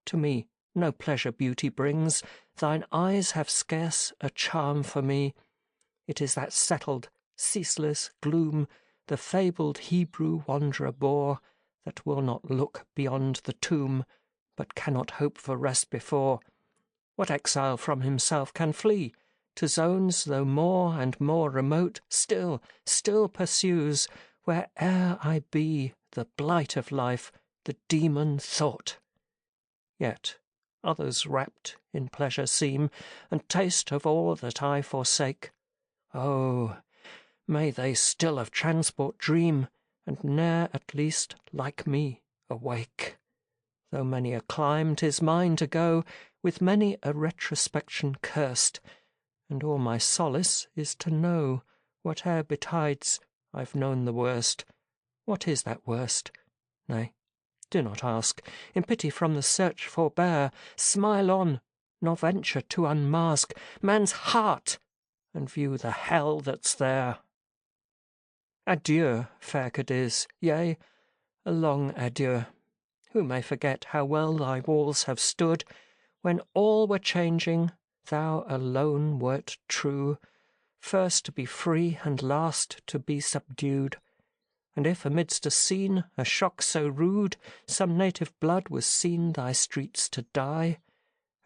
To me no pleasure beauty brings, thine eyes have scarce a charm for me. It is that settled, ceaseless gloom the fabled Hebrew wanderer bore, that will not look beyond the tomb, but cannot hope for rest before. What exile from himself can flee? To zones, though more and more remote, still pursues, where'er I be, the blight of life, the demon thought. Yet others rapt in pleasure seem, and taste of all that I forsake. Oh, may they still of transport dream, and ne'er at least, like me, awake. Though many a clime 'tis mine to go, with many a retrospection cursed, and all my solace is to know, whate'er betides, I've known the worst. What is that worst? Nay, do not ask, in pity from the search forbear, smile on, nor venture to unmask man's heart, and view the hell that's there. Adieu, fair Cadiz, yea, a long adieu. Who may forget how well thy walls have stood, when all were changing, thou alone wert true, first to be free and last to be subdued. And if amidst a scene, a shock so rude, some native blood was seen thy streets to die,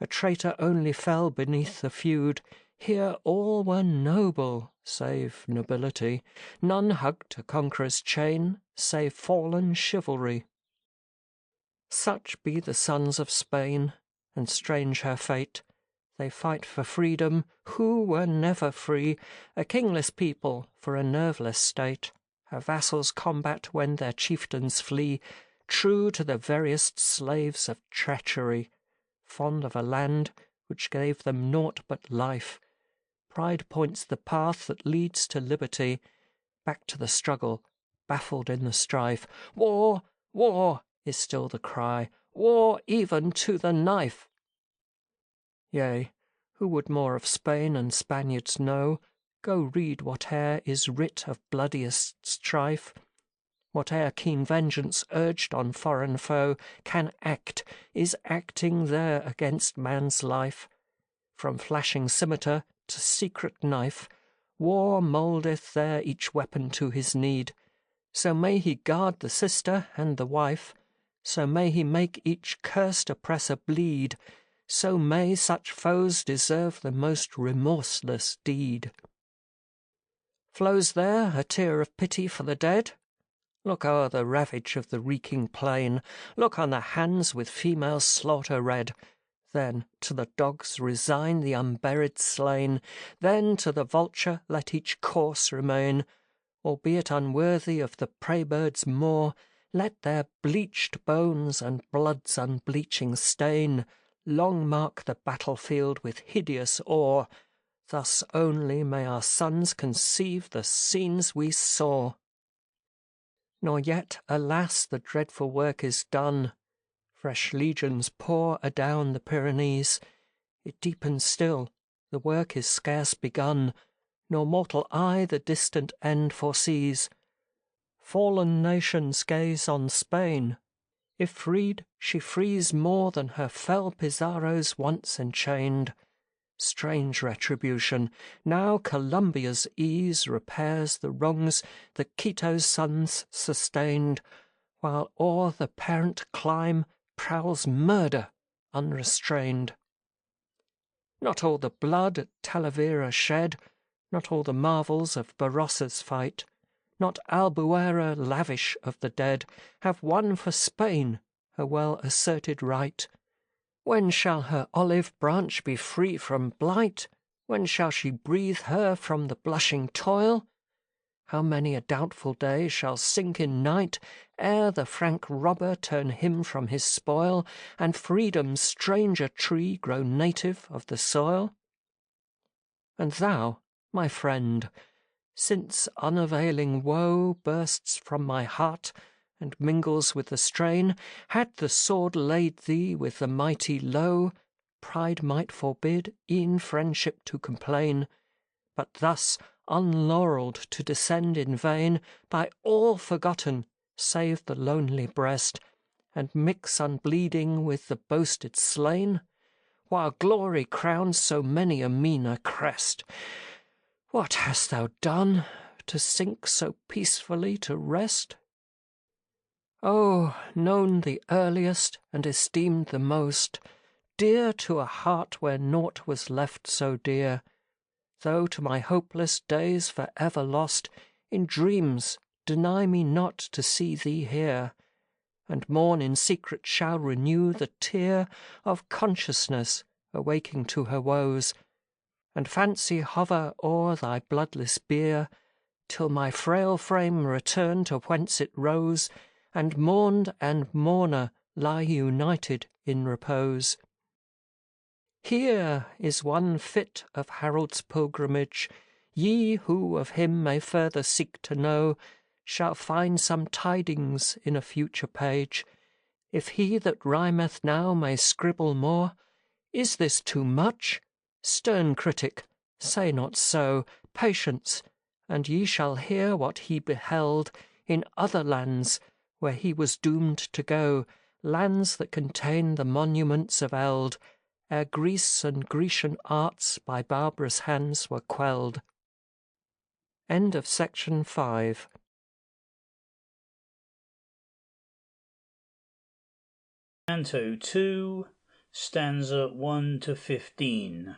a traitor only fell beneath the feud. Here all were noble, save nobility. None hugged a conqueror's chain, save fallen chivalry. Such be the sons of Spain, and strange her fate. They fight for freedom, who were never free, a kingless people for a nerveless state. Her vassals combat when their chieftains flee, true to the veriest slaves of treachery, fond of a land which gave them naught but life. Pride points the path that leads to liberty, back to the struggle, baffled in the strife. War, war is still the cry, war even to the knife. Yea, who would more of Spain and Spaniards know? Go read whate'er is writ of bloodiest strife. Whate'er keen vengeance urged on foreign foe can act, is acting there against man's life. From flashing scimitar to secret knife, war mouldeth there each weapon to his need. So may he guard the sister and the wife, so may he make each cursed oppressor bleed, so may such foes deserve the most remorseless deed. Flows there a tear of pity for the dead? Look o'er the ravage of the reeking plain, look on the hands with female slaughter red. Then to the dogs resign the unburied slain, then to the vulture let each corse remain. Albeit unworthy of the prey-bird's maw, let their bleached bones and blood's unbleaching stain long mark the battlefield with hideous awe. Thus only may our sons conceive the scenes we saw. Nor yet, alas, the dreadful work is done. Fresh legions pour adown the Pyrenees. It deepens still, the work is scarce begun, nor mortal eye the distant end foresees. Fallen nations gaze on Spain. If freed, she frees more than her fell Pizarros once enchained. Strange retribution! Now Columbia's ease repairs the wrongs that Quito's sons sustained, while o'er the parent clime prowls murder unrestrained. Not all the blood at Talavera shed, not all the marvels of Barossa's fight, not Albuera lavish of the dead, have won for Spain her well-asserted right. When shall her olive branch be free from blight? When shall she breathe her from the blushing toil? How many a doubtful day shall sink in night, ere the frank robber turn him from his spoil, and freedom's stranger tree grow native of the soil? And thou, my friend, since unavailing woe bursts from my heart and mingles with the strain, had the sword laid thee with the mighty low, pride might forbid e'en friendship to complain, but thus unlaurelled to descend in vain, by all forgotten, save the lonely breast, and mix unbleeding with the boasted slain, while glory crowns so many a meaner crest. What hast thou done to sink so peacefully to rest? Oh, known the earliest and esteemed the most, dear to a heart where naught was left so dear, though to my hopeless days for ever lost, in dreams deny me not to see thee here, and morn in secret shall renew the tear of consciousness awaking to her woes, and fancy hover o'er thy bloodless bier, till my frail frame return to whence it rose, and mourned and mourner lie united in repose. Here is one fit of Harold's pilgrimage. Ye who of him may further seek to know, shall find some tidings in a future page. If he that rhymeth now may scribble more, is this too much? Stern critic, say not so. Patience, and ye shall hear what he beheld in other lands where he was doomed to go, lands that contain the monuments of eld, ere Greece and Grecian arts by barbarous hands were quelled. End of section 5. Canto 2, stanza 1 to 15.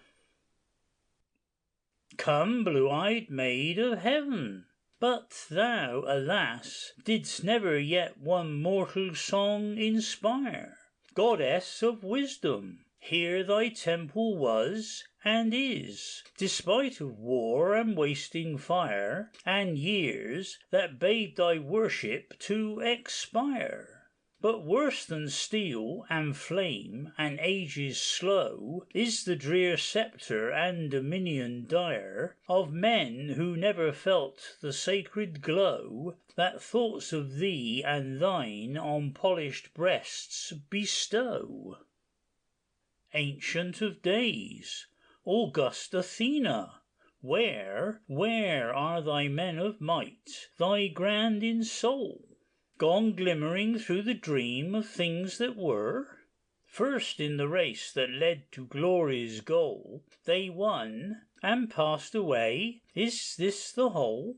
Come, blue-eyed maid of heaven, but thou, alas, didst never yet one mortal song inspire. Goddess of wisdom, here thy temple was and is, despite of war and wasting fire, and years that bade thy worship to expire. But worse than steel and flame and ages slow is the drear sceptre and dominion dire of men who never felt the sacred glow that thoughts of thee and thine on polished breasts bestow. Ancient of days, august Athena, where are thy men of might, thy grand in soul? Gone glimmering through the dream of things that were? First in the race that led to glory's goal, they won and passed away, is this the whole?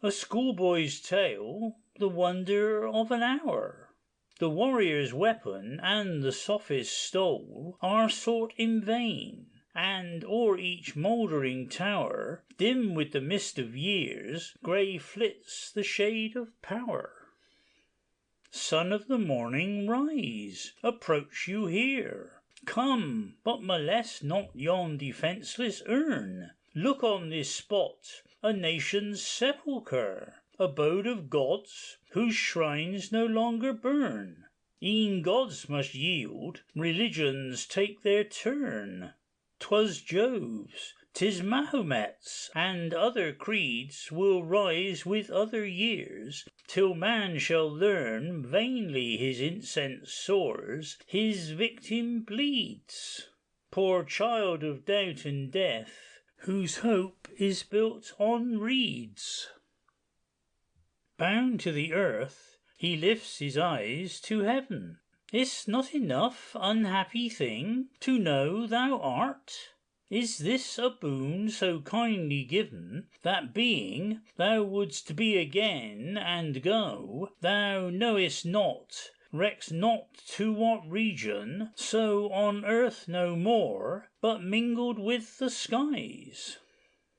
A schoolboy's tale, the wonder of an hour. The warrior's weapon and the sophist's stole are sought in vain, and o'er each mouldering tower, dim with the mist of years, grey flits the shade of power. Son of the morning, rise, approach you here. Come, but molest not yon defenceless urn. Look on this spot, a nation's sepulchre, abode of gods, whose shrines no longer burn. E'en gods must yield, religions take their turn. 'Twas Jove's, 'tis Mahomet's, and other creeds will rise with other years, till man shall learn vainly his incense soars, his victim bleeds. Poor child of doubt and death, whose hope is built on reeds. Bound to the earth, he lifts his eyes to heaven. Is't not enough, unhappy thing, to know thou art? Is this a boon so kindly given, that being thou wouldst be again and go, thou knowest not, recks not to what region, so on earth no more, but mingled with the skies?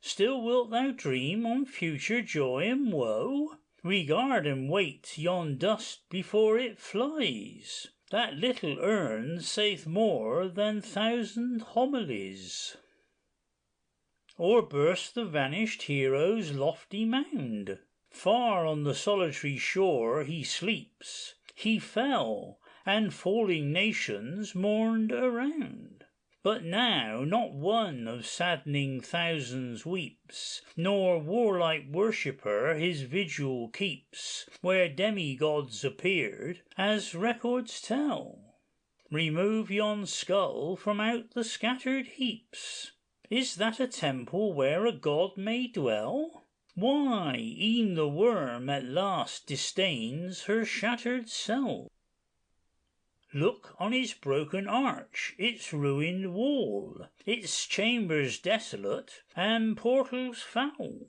Still wilt thou dream on future joy and woe? Regard and wait yon dust before it flies. That little urn saith more than thousand homilies. Or burst the vanished hero's lofty mound. Far on the solitary shore he sleeps. He fell, and falling nations mourned around. But now not one of saddening thousands weeps, nor warlike worshipper his vigil keeps, where demigods appeared, as records tell. remove yon skull from out the scattered heaps. Is that a temple where a god may dwell? Why, e'en the worm at last disdains her shattered cell. Look on its broken arch, its ruined wall, its chambers desolate, and portals foul.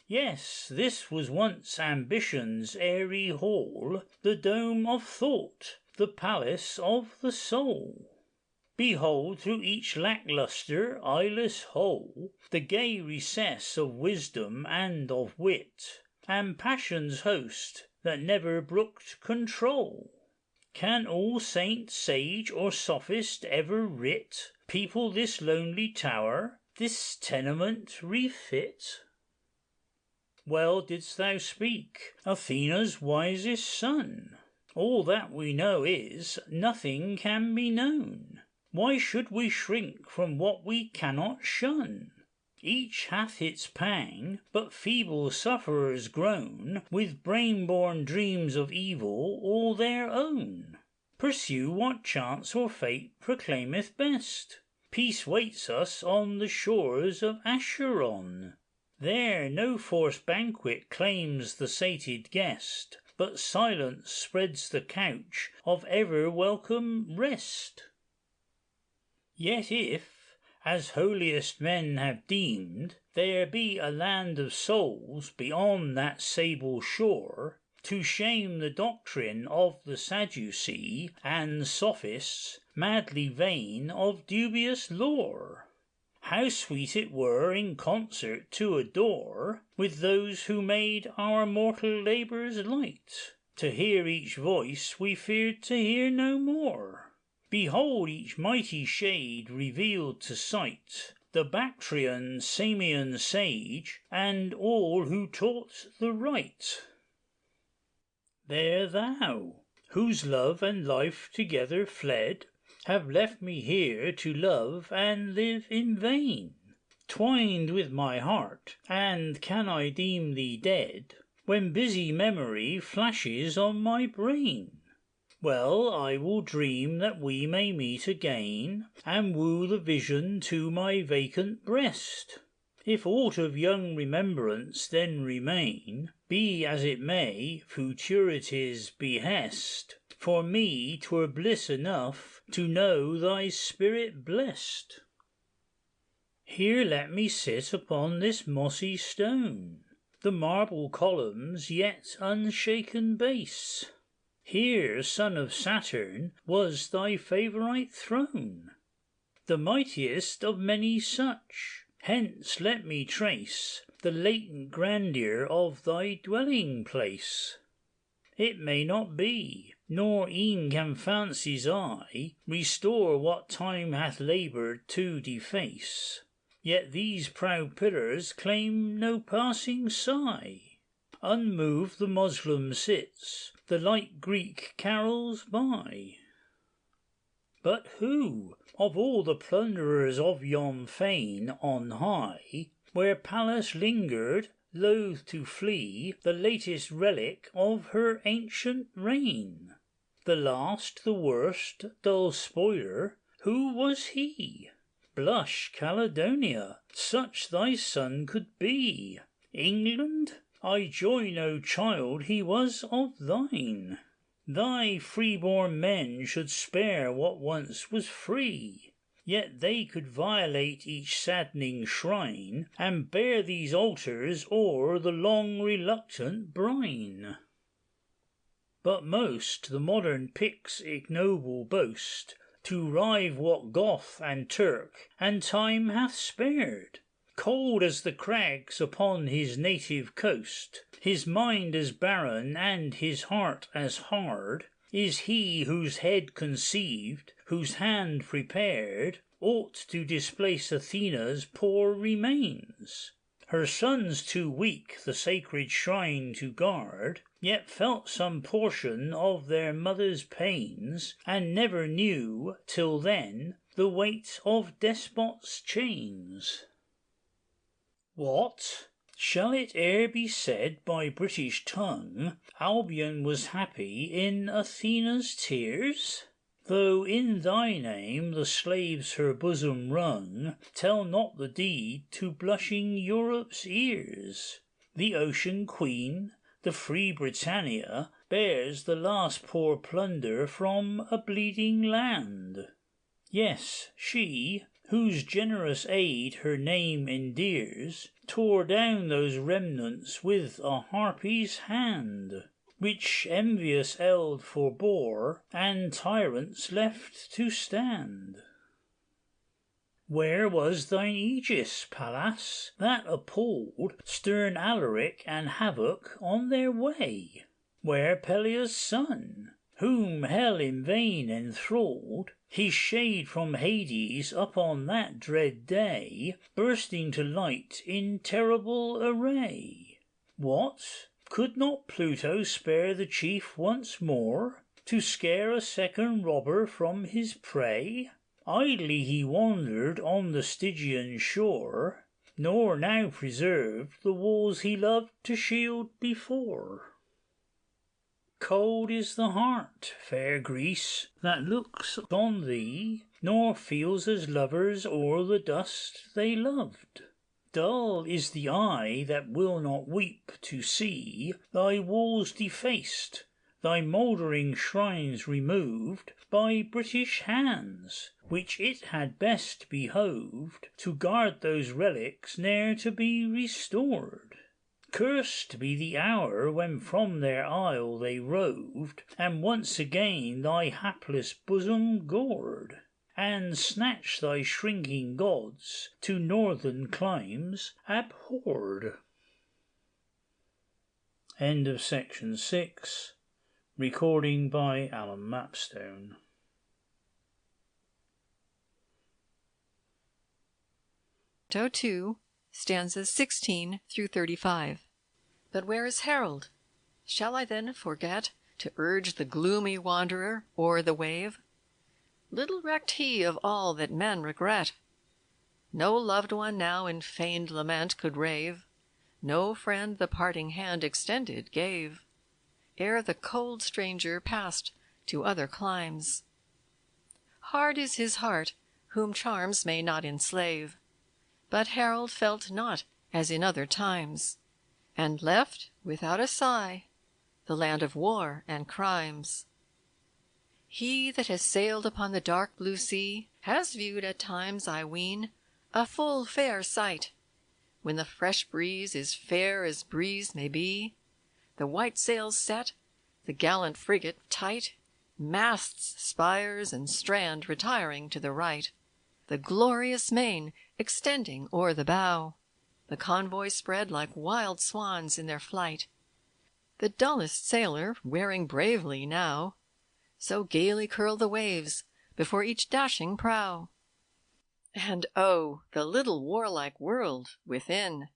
Yes, this was once ambition's airy hall, the dome of thought, the palace of the soul. Behold through each lacklustre, eyeless hole, the gay recess of wisdom and of wit, and passion's host that never brooked control. Can all saint, sage, or sophist ever writ, people this lonely tower, this tenement refit? Well didst thou speak, Athena's wisest son. All that we know is, nothing can be known. Why should we shrink from what we cannot shun? Each hath its pang, but feeble sufferers groan with brain-born dreams of evil all their own. Pursue what chance or fate proclaimeth best. Peace waits us on the shores of Acheron. There no forced banquet claims the sated guest, but silence spreads the couch of ever-welcome rest. Yet if, as holiest men have deemed, there be a land of souls beyond that sable shore, to shame the doctrine of the Sadducee and sophists, madly vain of dubious lore, how sweet it were in concert to adore with those who made our mortal labours light, to hear each voice we feared to hear no more. Behold each mighty shade revealed to sight, the Bactrian, Samian sage, and all who taught the right. There thou, whose love and life together fled, have left me here to love and live in vain, twined with my heart, and can I deem thee dead, when busy memory flashes on my brain? Well, I will dream that we may meet again, and woo the vision to my vacant breast. If aught of young remembrance then remain, be as it may, futurity's behest, for me 'twere bliss enough to know thy spirit blest. Here let me sit upon this mossy stone, the marble columns yet unshaken base. Here, son of Saturn, was thy favourite throne, the mightiest of many such. Hence let me trace the latent grandeur of thy dwelling place. It may not be, nor e'en can fancy's eye restore what time hath laboured to deface. Yet these proud pillars claim no passing sigh. Unmoved the Moslem sits, the light Greek carols by. But who, of all the plunderers of yon fane on high, where Pallas lingered, loath to flee the latest relic of her ancient reign? The last, the worst, dull spoiler, who was he? Blush, Caledonia, such thy son could be. England, I joy no child he was of thine. Thy free-born men should spare what once was free, yet they could violate each saddening shrine, and bear these altars o'er the long reluctant brine. But most the modern Pict's ignoble boast, to rive what Goth and Turk and time hath spared. Cold as the crags upon his native coast, his mind as barren and his heart as hard, is he whose head conceived, whose hand prepared, aught to displace Athena's poor remains. Her sons too weak the sacred shrine to guard, yet felt some portion of their mother's pains, and never knew, till then, the weight of despots' chains. What? Shall it e'er be said by British tongue, Albion was happy in Athena's tears? Though in thy name the slaves her bosom wrung, tell not the deed to blushing Europe's ears. The ocean queen, the free Britannia, bears the last poor plunder from a bleeding land. Yes, she, whose generous aid her name endears, tore down those remnants with a harpy's hand, which envious eld forbore, and tyrants left to stand. Where was thine aegis, Pallas, that appalled stern Alaric and havoc on their way? Where Peleus' son, whom hell in vain enthralled, his shade from Hades up on that dread day, bursting to light in terrible array? What? Could not Pluto spare the chief once more, to scare a second robber from his prey? Idly he wandered on the Stygian shore, nor now preserved the walls he loved to shield before. Cold is the heart, fair Greece, that looks on thee, nor feels as lovers o'er the dust they loved. Dull is the eye that will not weep to see thy walls defaced, thy mouldering shrines removed by British hands, which it had best behoved to guard those relics ne'er to be restored. Cursed be the hour when from their isle they roved, and once again thy hapless bosom gored, and snatched thy shrinking gods to northern climes abhorred. End of section 6. Recording by Alan Mapstone. Canto 2, stanzas 16 through 35. But where is Harold? Shall I then forget to urge the gloomy wanderer o'er the wave? Little recked he of all that men regret. No loved one now in feigned lament could rave, no friend the parting hand extended gave, ere the cold stranger passed to other climes. Hard is his heart, whom charms may not enslave, but Harold felt not as in other times, and left without a sigh the land of war and crimes. He that has sailed upon the dark blue sea has viewed at times, I ween, a full fair sight, when the fresh breeze is fair as breeze may be, the white sails set, the gallant frigate tight, masts, spires, and strand retiring to the right, the glorious main extending o'er the bow, the convoy spread like wild swans in their flight, the dullest sailor wearing bravely now, so gaily curl the waves before each dashing prow. And oh, the little warlike world within!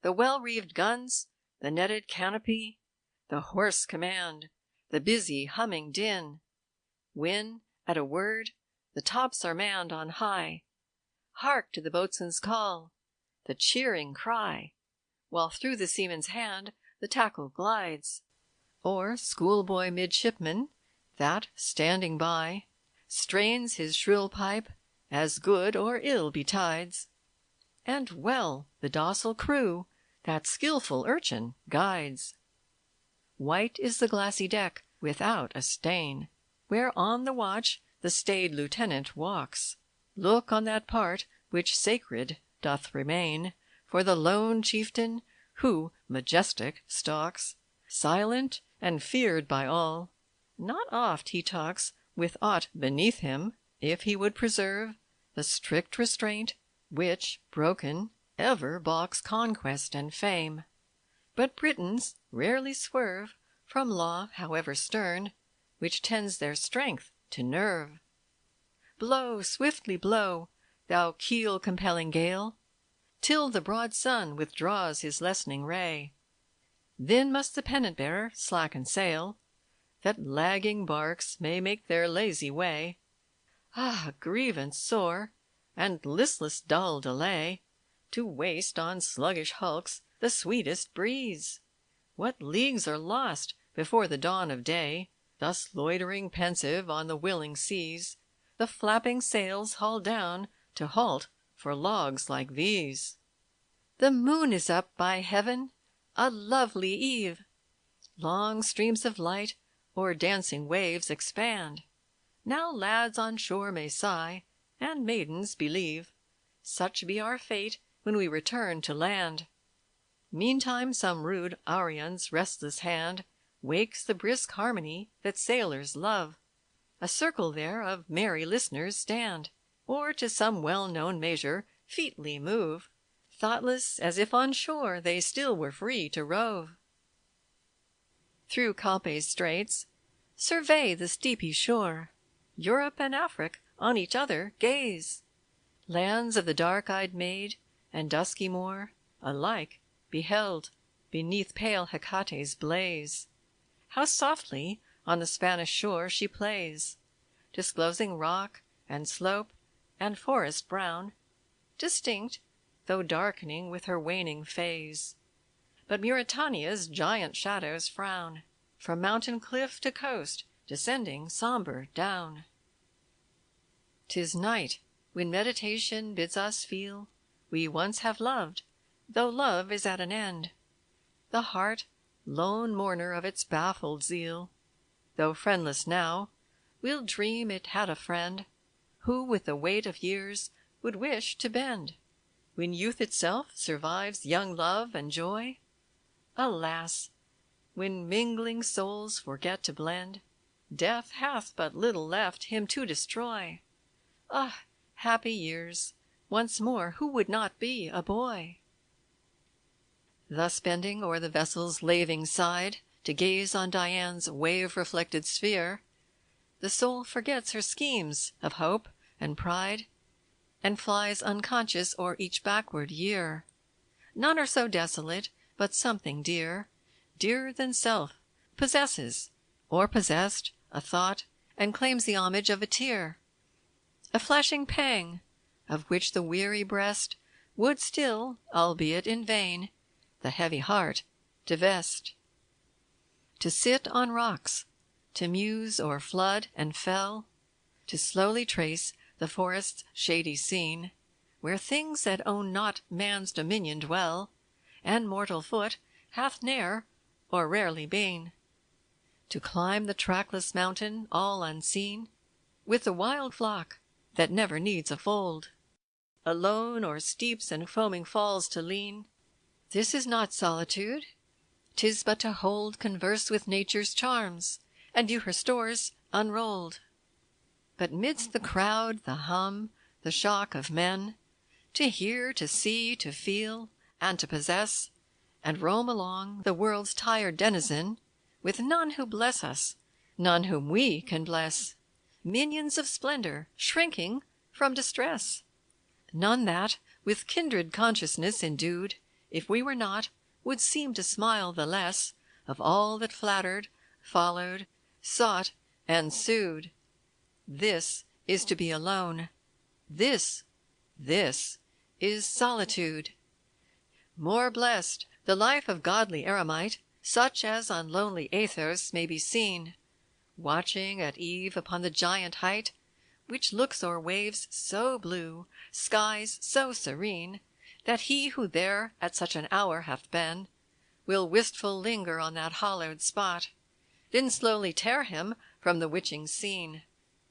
The well-reeved guns, the netted canopy, the hoarse command, the busy humming din, when, at a word, the tops are manned on high. Hark to the boatswain's call, the cheering cry, while through the seaman's hand the tackle glides, or schoolboy midshipman, that, standing by, strains his shrill pipe, as good or ill betides, and well the docile crew that skilful urchin guides. White is the glassy deck without a stain, where on the watch the staid lieutenant walks. Look on that part which sacred doth remain for the lone chieftain who majestic stalks, silent and feared by all. Not oft he talks with aught beneath him, if he would preserve the strict restraint which, broken, ever balks conquest and fame. But Britons rarely swerve from law, however stern, which tends their strength to nerve. Blow, swiftly blow, thou keel-compelling gale, till the broad sun withdraws his lessening ray. Then must the pennant-bearer slacken sail, that lagging barks may make their lazy way. Ah, grievance sore, and listless dull delay, to waste on sluggish hulks the sweetest breeze! What leagues are lost before the dawn of day, thus loitering pensive on the willing seas, the flapping sails haul down to halt for logs like these. The moon is up, by heaven, a lovely eve. Long streams of light o'er dancing waves expand. Now lads on shore may sigh, and maidens believe such be our fate when we return to land. Meantime some rude Arion's restless hand wakes the brisk harmony that sailors love. A circle there of merry listeners stand, or to some well-known measure featly move, thoughtless as if on shore they still were free to rove. Through Calpe's straits survey the steepy shore. Europe and Afric on each other gaze. Lands of the dark-eyed maid and dusky Moor, alike beheld beneath pale Hecate's blaze. How softly on the Spanish shore she plays, disclosing rock and slope and forest brown, distinct, though darkening with her waning phase. But Mauritania's giant shadows frown, from mountain cliff to coast, descending sombre down. 'Tis night, when meditation bids us feel we once have loved, though love is at an end. The heart, lone mourner of its baffled zeal, though friendless now, will dream it had a friend, who with the weight of years would wish to bend. When youth itself survives young love and joy, alas! when mingling souls forget to blend, death hath but little left him to destroy. Ah, happy years! Once more who would not be a boy? Thus bending o'er the vessel's laving side, to gaze on Dian's wave-reflected sphere, the soul forgets her schemes of hope and pride, and flies unconscious o'er each backward year. None are so desolate, but something dear, dearer than self, possesses, or possessed, a thought, and claims the homage of a tear. A flashing pang, of which the weary breast would still, albeit in vain, the heavy heart divest. To sit on rocks, to muse o'er flood and fell, to slowly trace the forest's shady scene, where things that own not man's dominion dwell, and mortal foot hath ne'er or rarely been. To climb the trackless mountain all unseen, with the wild flock that never needs a fold, alone o'er steeps and foaming falls to lean, this is not solitude, 'tis but to hold converse with nature's charms, and view her stores unrolled. But midst the crowd, the hum, the shock of men, to hear, to see, to feel, and to possess, and roam along the world's tired denizen, with none who bless us, none whom we can bless, minions of splendor, shrinking from distress, none that, with kindred consciousness endued, if we were not, would seem to smile the less of all that flattered, followed, sought, and sued. This is to be alone. This is solitude. More blessed the life of godly eremite, such as on lonely Athos may be seen, watching at eve upon the giant height, which looks o'er waves so blue, skies so serene, that he who there at such an hour hath been, will wistful linger on that hallowed spot, then slowly tear him from the witching scene,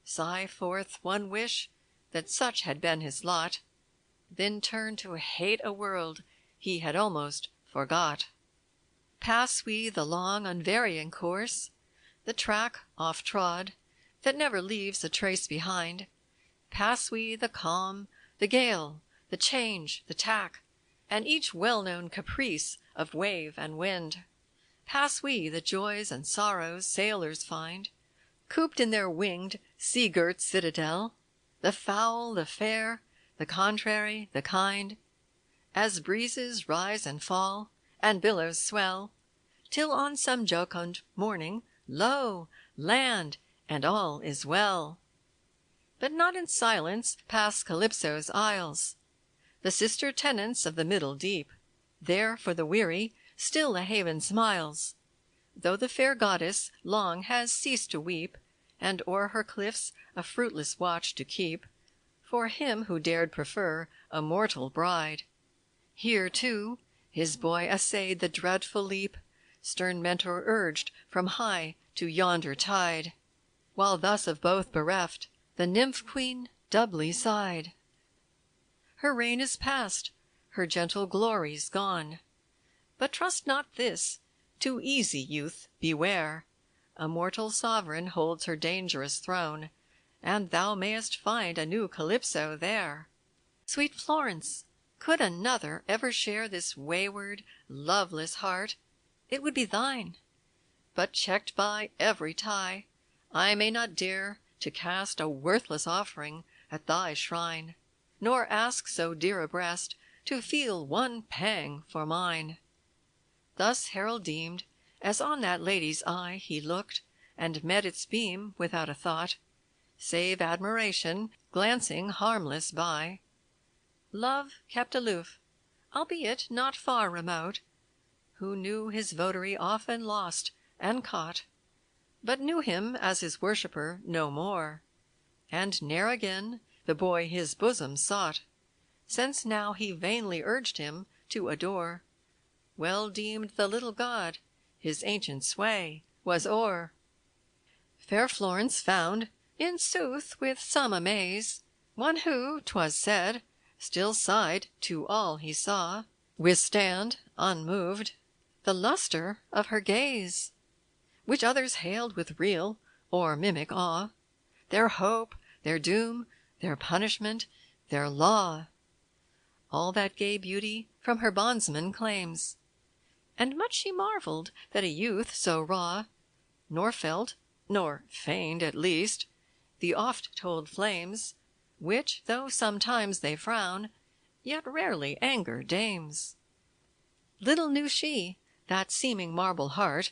sigh forth one wish that such had been his lot, then turn to hate a world he had almost forgot. Pass we the long unvarying course, the track oft-trod, that never leaves a trace behind, pass we the calm, the gale, the change, the tack, and each well-known caprice of wave and wind, pass we the joys and sorrows sailors find, cooped in their winged, sea-girt citadel, the foul, the fair, the contrary, the kind, as breezes rise and fall, and billows swell, till on some jocund morning, lo! land, and all is well. But not in silence pass Calypso's isles, the sister tenants of the middle deep. There for the weary still a haven smiles, though the fair goddess long has ceased to weep, and o'er her cliffs a fruitless watch to keep, for him who dared prefer a mortal bride. Here, too, his boy essayed the dreadful leap, stern Mentor urged from high to yonder tide, while thus of both bereft, the nymph-queen doubly sighed. Her reign is past, her gentle glories gone. But trust not this, too easy, youth, beware. A mortal sovereign holds her dangerous throne, and thou mayest find a new Calypso there. Sweet Florence, could another ever share this wayward, loveless heart, it would be thine. But checked by every tie, I may not dare to cast a worthless offering at thy shrine, nor ask so dear a breast to feel one pang for mine. Thus Harold deemed, as on that lady's eye he looked, and met its beam without a thought, save admiration glancing harmless by. Love kept aloof, albeit not far remote, who knew his votary often lost and caught, but knew him as his worshipper no more, and ne'er again the boy his bosom sought, since now he vainly urged him to adore. Well deemed the little god his ancient sway was o'er. Fair Florence found, in sooth with some amaze, one who, 'twas said, still sighed to all he saw, withstand, unmoved, the lustre of her gaze, which others hailed with real or mimic awe, their hope, their doom, their punishment, their law. All that gay beauty from her bondsman claims, and much she marvelled that a youth so raw, nor felt, nor feigned at least, the oft-told flames, which, though sometimes they frown, yet rarely anger dames. Little knew she that seeming marble heart,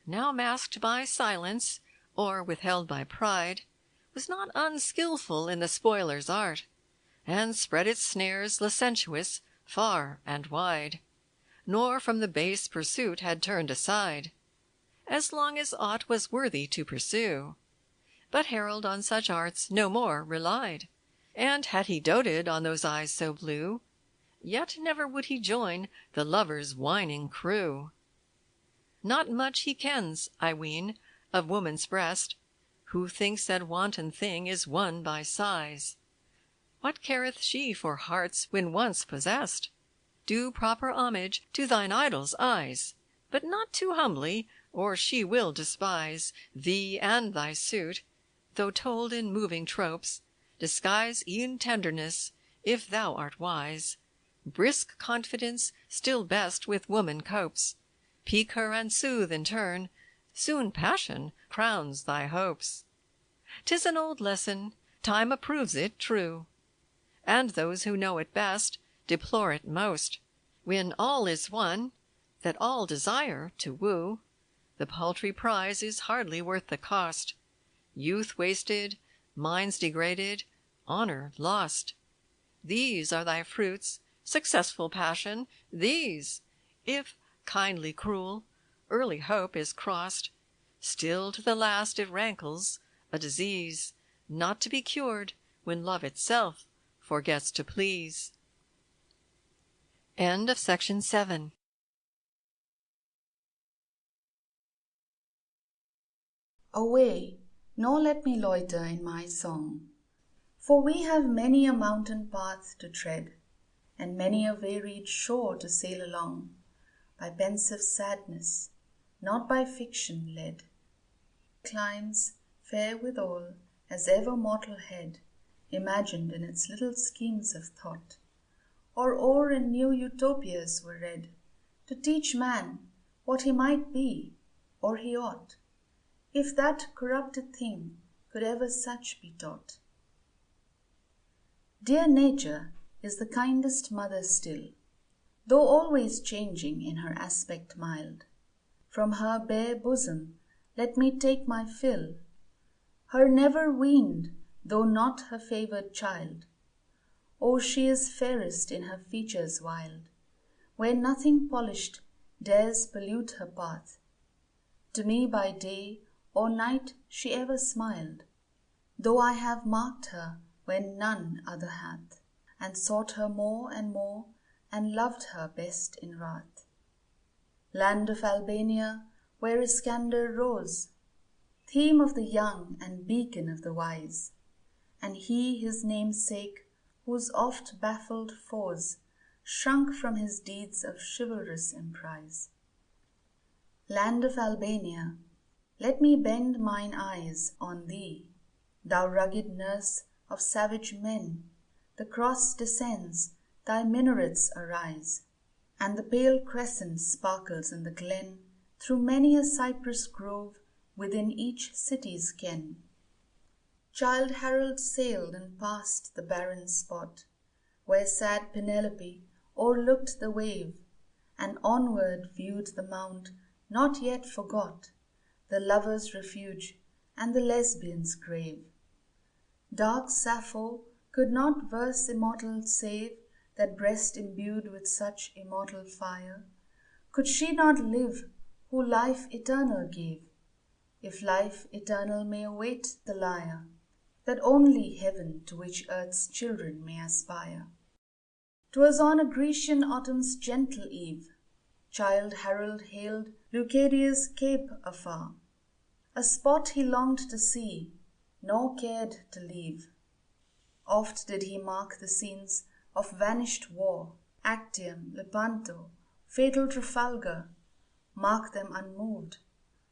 now masked by silence or withheld by pride, was not unskilful in the spoiler's art, and spread its snares licentious far and wide, nor from the base pursuit had turned aside, as long as aught was worthy to pursue. But Harold on such arts no more relied, and had he doted on those eyes so blue, yet never would he join the lover's whining crew. Not much he kens, I ween, of woman's breast, who thinks that wanton thing is won by sighs. What careth she for hearts when once possessed? Do proper homage to thine idol's eyes, but not too humbly, or she will despise thee and thy suit, though told in moving tropes. Disguise e'en tenderness, if thou art wise. Brisk confidence still best with woman copes. Pique her and soothe in turn, soon passion crowns thy hopes. 'Tis an old lesson, time approves it true, and those who know it best deplore it most. When all is won, that all desire to woo, the paltry prize is hardly worth the cost. Youth wasted, minds degraded, honor lost. These are thy fruits, successful passion, these, if, kindly cruel, early hope is crossed, still to the last it rankles, a disease, not to be cured when love itself forgets to please. End of section 7. Away, nor let me loiter in my song, for we have many a mountain path to tread, and many a varied shore to sail along, by pensive sadness, not by fiction led. Climes, fair withal, as ever mortal head imagined in its little schemes of thought, or o'er in new utopias were read, to teach man what he might be, or he ought, if that corrupted thing could ever such be taught. Dear Nature is the kindest mother still, though always changing in her aspect mild. From her bare bosom let me take my fill, her never weaned, though not her favoured child. Oh, she is fairest in her features wild, where nothing polished dares pollute her path. To me by day or night she ever smiled, though I have marked her when none other hath, and sought her more and more, and loved her best in wrath. Land of Albania, where Iskander rose, theme of the young and beacon of the wise, and he his namesake, whose oft baffled foes shrunk from his deeds of chivalrous emprise. Land of Albania, let me bend mine eyes on thee, thou rugged nurse of savage men. The cross descends, thy minarets arise, and the pale crescent sparkles in the glen through many a cypress grove within each city's ken. Childe Harold sailed and passed the barren spot, where sad Penelope o'erlooked the wave, and onward viewed the mount not yet forgot, the lover's refuge and the lesbian's grave. Dark Sappho could not verse immortal save that breast imbued with such immortal fire. Could she not live who life eternal gave, if life eternal may await the lyre, that only heaven to which earth's children may aspire? 'Twas on a Grecian autumn's gentle eve, Childe Harold hailed Leucadia's cape afar, a spot he longed to see, nor cared to leave. Oft did he mark the scenes of vanished war, Actium, Lepanto, fatal Trafalgar, mark them unmoved,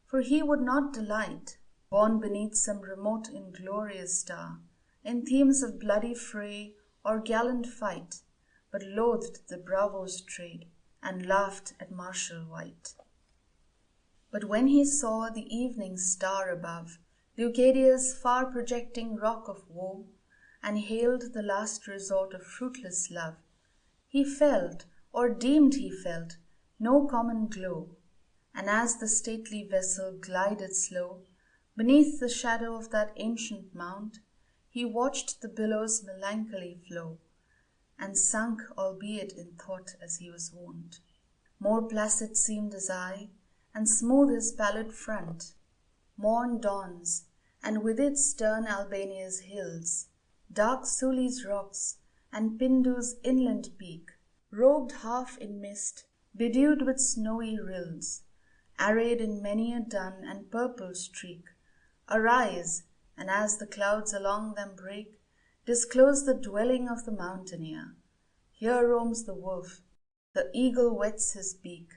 for he would not delight, born beneath some remote inglorious star, in themes of bloody fray or gallant fight, but loathed the bravo's trade, and laughed at martial wight. But when he saw the evening star above Leucadia's far projecting rock of woe, and hailed the last resort of fruitless love, he felt, or deemed he felt, no common glow, and as the stately vessel glided slow beneath the shadow of that ancient mount, he watched the billows melancholy flow, and sunk albeit in thought as he was wont. More placid seemed his eye, and smooth his pallid front. Morn dawns, and with it stern Albania's hills, dark Suli's rocks, and Pindu's inland peak, robed half in mist, bedewed with snowy rills, arrayed in many a dun and purple streak, arise, and as the clouds along them break, disclose the dwelling of the mountaineer. Here roams the wolf, the eagle whets his beak,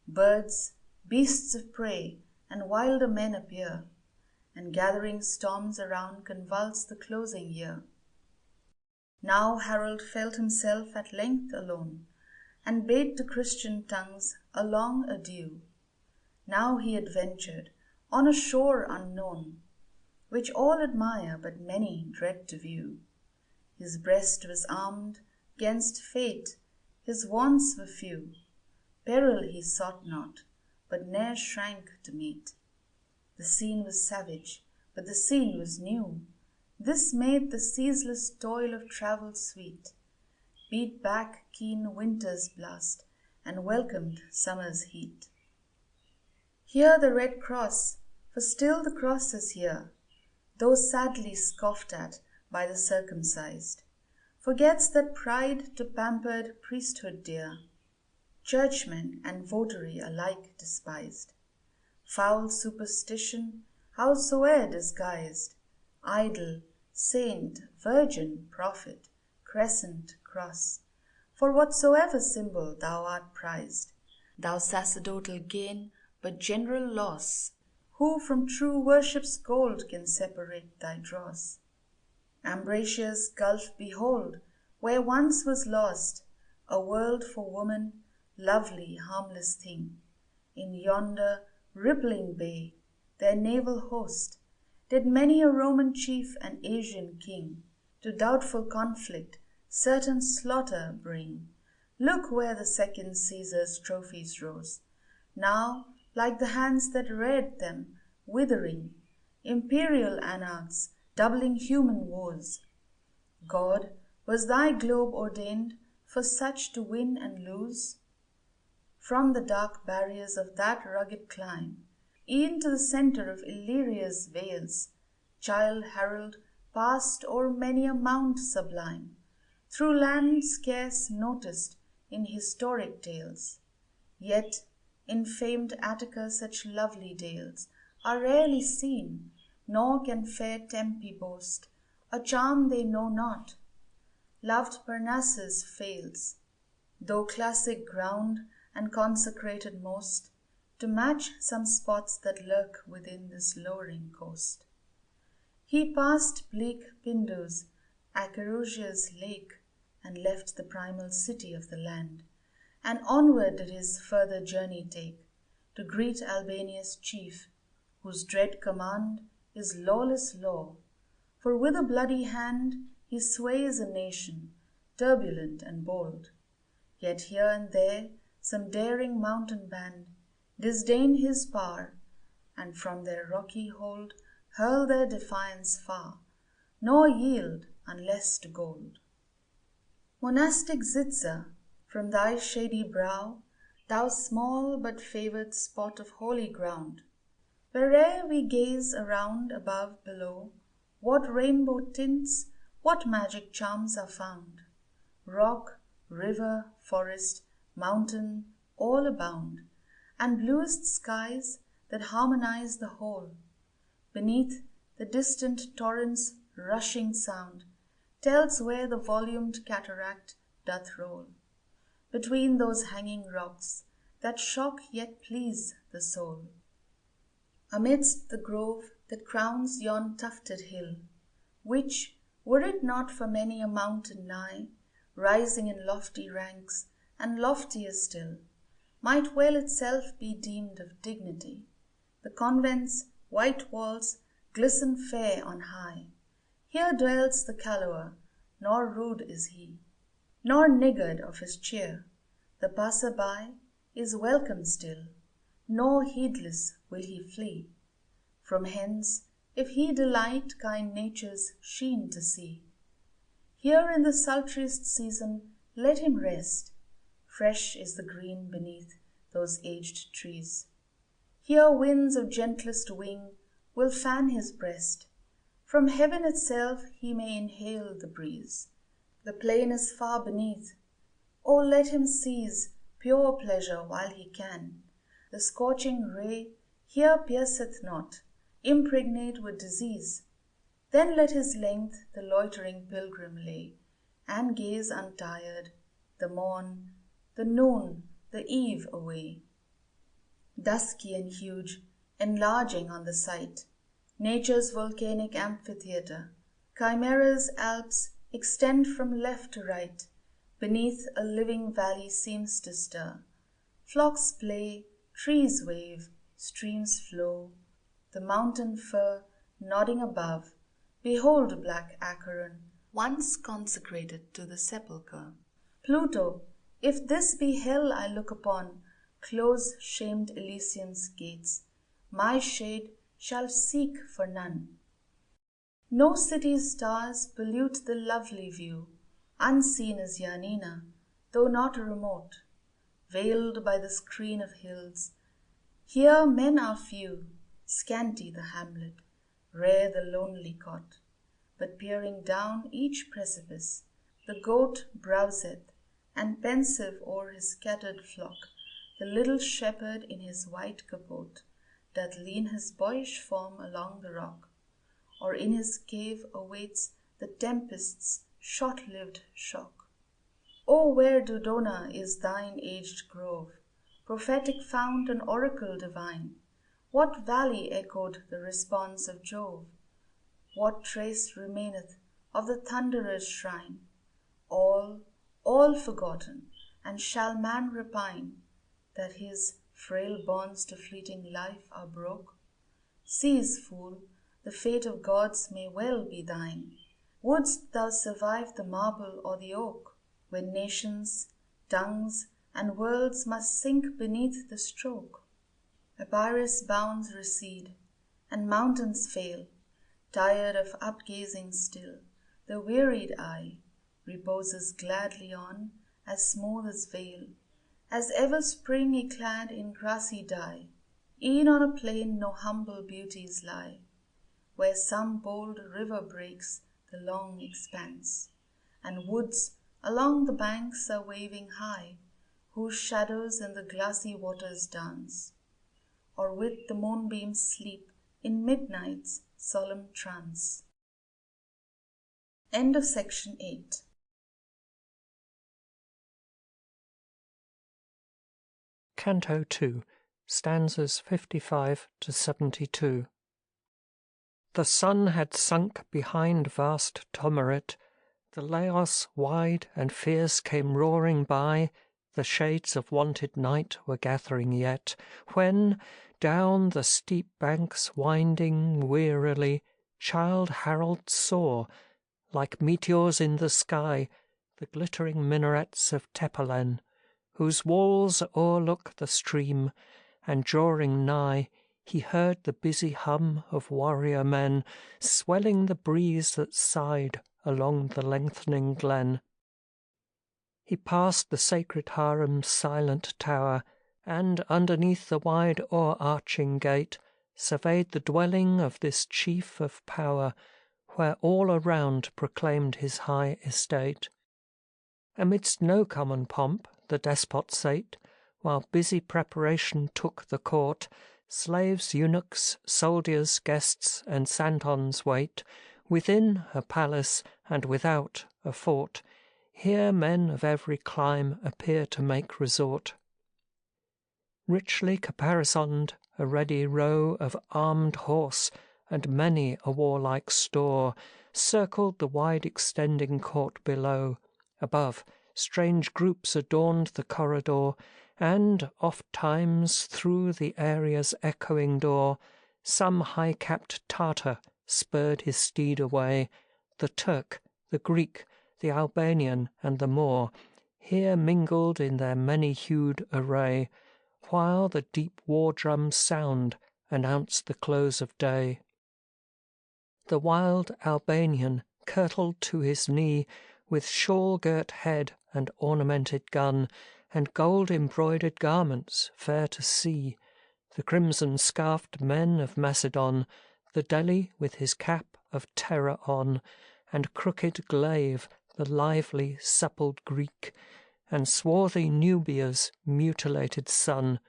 birds, beasts of prey, and wilder men appear, and gathering storms around convulse the closing year. Now Harold felt himself at length alone, and bade to Christian tongues a long adieu. Now he adventured on a shore unknown, which all admire but many dread to view. His breast was armed 'gainst fate, his wants were few, peril he sought not, but ne'er shrank to meet. The scene was savage, but the scene was new. This made the ceaseless toil of travel sweet, beat back keen winter's blast, and welcomed summer's heat. Here the red cross, for still the cross is here, though sadly scoffed at by the circumcised, forgets that pride to pampered priesthood dear, churchman and votary alike despised. Foul superstition, howsoe'er disguised, idol, saint, virgin, prophet, crescent, cross, for whatsoever symbol thou art prized, thou sacerdotal gain but general loss, who from true worship's gold can separate thy dross? Ambratia's gulf behold, where once was lost a world for woman, lovely, harmless thing. In yonder rippling bay, their naval host did many a Roman chief and Asian king to doubtful conflict certain slaughter bring. Look where the second Caesar's trophies rose, now like the hands that reared them, withering, imperial anarchs, doubling human woes. God, was thy globe ordained for such to win and lose? From the dark barriers of that rugged clime, e'en to the centre of Illyria's vales, Childe Harold passed o'er many a mount sublime, through land scarce noticed in historic tales. Yet in famed Attica such lovely dales are rarely seen, nor can fair Tempe boast a charm they know not. Loved Parnassus fails, though classic ground and consecrated most, to match some spots that lurk within this lowering coast. He passed bleak Pindus, Acherusia's lake, and left the primal city of the land, and onward did his further journey take, to greet Albania's chief, whose dread command is lawless law, for with a bloody hand he sways a nation, turbulent and bold. Yet here and there some daring mountain band disdain his power, and from their rocky hold hurl their defiance far, nor yield unless to gold. Monastic Zitza, from thy shady brow, thou small but favoured spot of holy ground, where'er we gaze around, above, below, what rainbow tints, what magic charms are found! Rock, river, forest, mountain, all abound, and bluest skies that harmonize the whole. Beneath, the distant torrent's rushing sound tells where the volumed cataract doth roll, between those hanging rocks that shock yet please the soul. Amidst the grove that crowns yon tufted hill, which, were it not for many a mountain nigh, rising in lofty ranks, and loftier still, might well itself be deemed of dignity, the convent's white walls glisten fair on high. Here dwells the Callower, nor rude is he, nor niggard of his cheer. The passer-by is welcome still, nor heedless will he flee from hence, if he delight kind nature's sheen to see. Here in the sultriest season let him rest, fresh is the green beneath those aged trees. Here winds of gentlest wing will fan his breast, from heaven itself he may inhale the breeze. The plain is far beneath, oh let him seize pure pleasure while he can. The scorching ray here pierceth not, impregnate with disease. Then let his length the loitering pilgrim lay, and gaze untired the morn, the noon, the eve away. Dusky and huge, enlarging on the sight, nature's volcanic amphitheatre, Chimera's Alps extend from left to right, beneath a living valley seems to stir. Flocks play, trees wave, streams flow, the mountain fir nodding above. Behold black Acheron, once consecrated to the sepulchre. Pluto, if this be hell I look upon, close shamed Elysium's gates, my shade shall seek for none. No city's stars pollute the lovely view, unseen is Yanina, though not remote, veiled by the screen of hills. Here men are few, scanty the hamlet, rare the lonely cot, but peering down each precipice, the goat browseth, and pensive o'er his scattered flock, the little shepherd in his white capote doth lean his boyish form along the rock, or in his cave awaits the tempest's short-lived shock. O where, Dodona, is thine aged grove, prophetic fount and oracle divine? What valley echoed the response of Jove? What trace remaineth of the Thunderer's shrine? All forgotten, and shall man repine that his frail bonds to fleeting life are broke? Seize, fool, the fate of gods may well be thine. Wouldst thou survive the marble or the oak, when nations, tongues, and worlds must sink beneath the stroke? Epirus' bounds recede, and mountains fail, tired of upgazing still. The wearied eye reposes gladly on as smooth as veil, as ever spring y-clad in grassy dye. E'en on a plain no humble beauties lie, where some bold river breaks the long expanse, and woods along the banks are waving high, whose shadows in the glassy waters dance, or with the moonbeams sleep in midnight's solemn trance. End of section 8. Canto 2, stanzas 55 to 72. The sun had sunk behind vast Tomerit, the Laos wide and fierce came roaring by, the shades of wonted night were gathering yet, when, down the steep banks winding wearily, Childe Harold saw, like meteors in the sky, the glittering minarets of Tepelen, whose walls o'erlook the stream, and drawing nigh, he heard the busy hum of warrior men, swelling the breeze that sighed along the lengthening glen. He passed the sacred harem's silent tower, and underneath the wide o'erarching gate, surveyed the dwelling of this chief of power, where all around proclaimed his high estate. Amidst no common pomp the despot sate, while busy preparation took the court. Slaves, eunuchs, soldiers, guests, and santons wait, within a palace and without a fort. Here men of every clime appear to make resort. Richly caparisoned, a ready row of armed horse, and many a warlike store, circled the wide extending court below. Above, strange groups adorned the corridor, and oft times through the area's echoing door, some high-capped Tartar spurred his steed away. The Turk, the Greek, the Albanian, and the Moor, here mingled in their many-hued array, while the deep war-drum's sound announced the close of day. The wild Albanian kirtled to his knee, with shawl-girt head and ornamented gun, and gold-embroidered garments fair to see. The crimson-scarfed men of Macedon, the Delhi with his cap of terror on, and crooked glaive, the lively suppled Greek, and swarthy Nubia's mutilated son,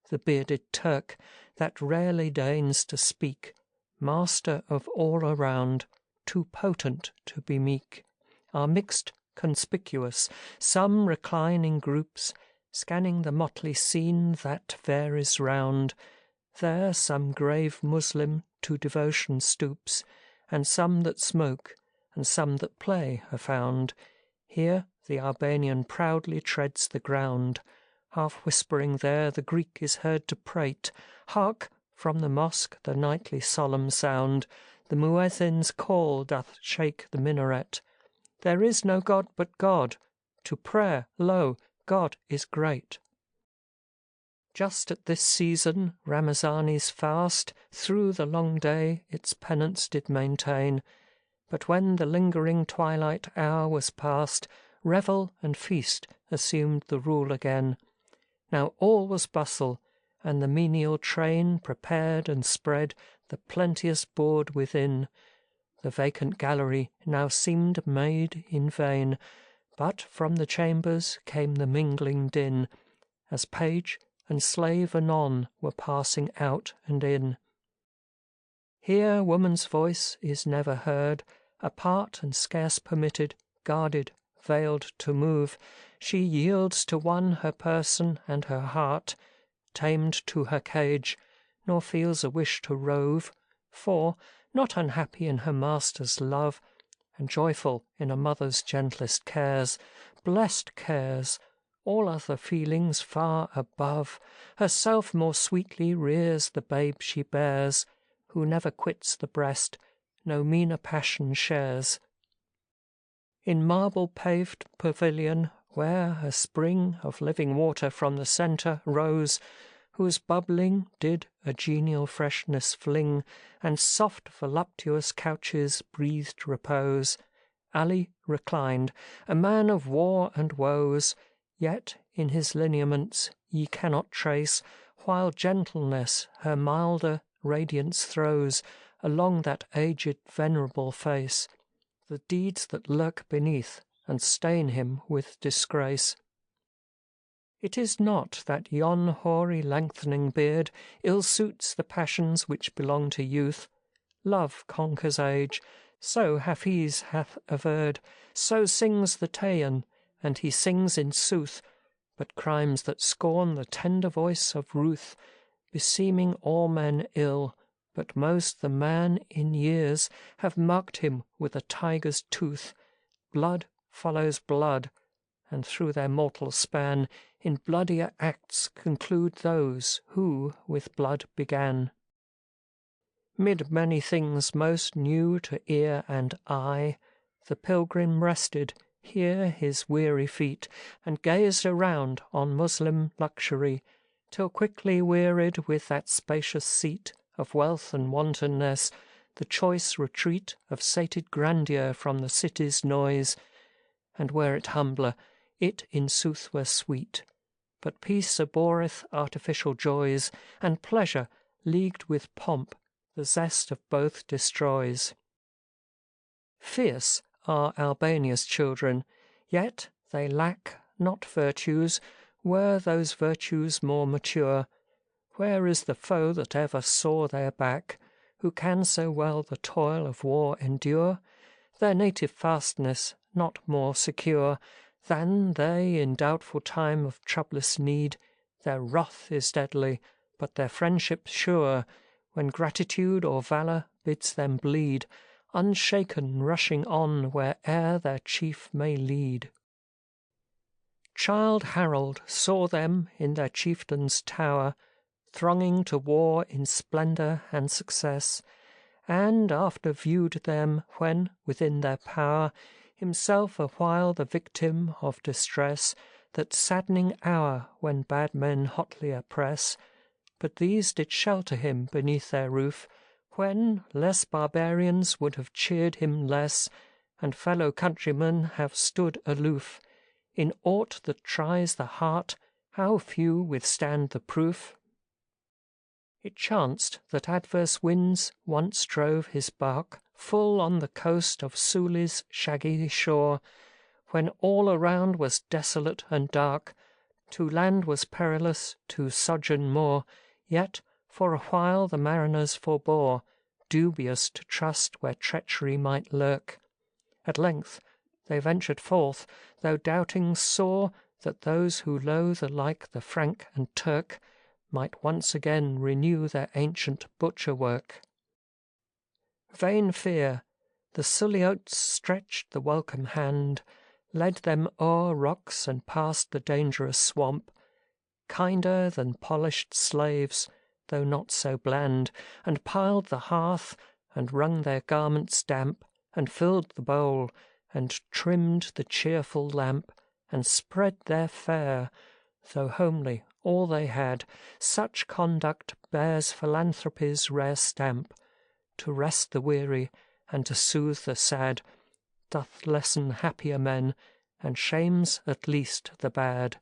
the bearded Turk, that rarely deigns to speak, master of all around, too potent to be meek, are mixed conspicuous, some reclining groups, scanning the motley scene that varies round. There some grave Muslim to devotion stoops, and some that smoke, and some that play are found. Here the Albanian proudly treads the ground. Half whispering there the Greek is heard to prate. Hark! From the mosque the nightly solemn sound. The muezzin's call doth shake the minaret. There is no God but God. To prayer, lo, God is great. Just at this season Ramazani's fast through the long day its penance did maintain. But when the lingering twilight hour was past, revel and feast assumed the rule again. Now all was bustle, and the menial train prepared and spread the plenteous board within. The vacant gallery now seemed made in vain, but from the chambers came the mingling din, as page and slave anon were passing out and in. Here woman's voice is never heard, apart and scarce permitted, guarded, veiled to move. She yields to one her person and her heart, tamed to her cage, nor feels a wish to rove, for, not unhappy in her master's love, and joyful in a mother's gentlest cares, blessed cares, all other feelings far above, herself more sweetly rears the babe she bears, who never quits the breast, no meaner passion shares. In marble-paved pavilion, where a spring of living water from the centre rose, whose bubbling did a genial freshness fling, and soft voluptuous couches breathed repose, Ali reclined, a man of war and woes, yet in his lineaments ye cannot trace while gentleness her milder radiance throws along that aged venerable face, the deeds that lurk beneath and stain him with disgrace. It is not that yon hoary lengthening beard ill suits the passions which belong to youth. Love conquers age, so Hafiz hath averred, so sings the Teian, and he sings in sooth, but crimes that scorn the tender voice of ruth, beseeming all men ill, but most the man in years, have marked him with a tiger's tooth. Blood follows blood, and through their mortal span in bloodier acts conclude those who with blood began. Mid many things most new to ear and eye, the pilgrim rested here his weary feet, and gazed around on Moslem luxury, till quickly wearied with that spacious seat of wealth and wantonness, the choice retreat of sated grandeur from the city's noise, and were it humbler, it in sooth were sweet. But peace abhorreth artificial joys, and pleasure, leagued with pomp, the zest of both destroys. Fierce are Albania's children, yet they lack not virtues, were those virtues more mature. Where is the foe that ever saw their back, who can so well the toil of war endure? Their native fastness not more secure than they in doubtful time of troublous need. Their wrath is deadly, but their friendship sure, when gratitude or valour bids them bleed, unshaken rushing on where'er their chief may lead. Childe Harold saw them in their chieftain's tower, thronging to war in splendour and success, and after viewed them when within their power, himself a while the victim of distress, that saddening hour when bad men hotly oppress. But these did shelter him beneath their roof, when less barbarians would have cheered him less, and fellow countrymen have stood aloof. In aught that tries the heart, how few withstand the proof? It chanced that adverse winds once drove his bark full on the coast of Suli's shaggy shore, when all around was desolate and dark. To land was perilous, to sojourn more, yet for a while the mariners forbore, dubious to trust where treachery might lurk. At length they ventured forth, though doubting sore that those who loathe alike the Frank and Turk might once again renew their ancient butcher work. Vain fear, the Suliotes stretched the welcome hand, led them o'er rocks and past the dangerous swamp, kinder than polished slaves, though not so bland, and piled the hearth, and wrung their garments damp, and filled the bowl, and trimmed the cheerful lamp, and spread their fare, though homely all they had. Such conduct bears philanthropy's rare stamp, to rest the weary, and to soothe the sad, doth lessen happier men, and shames at least the bad.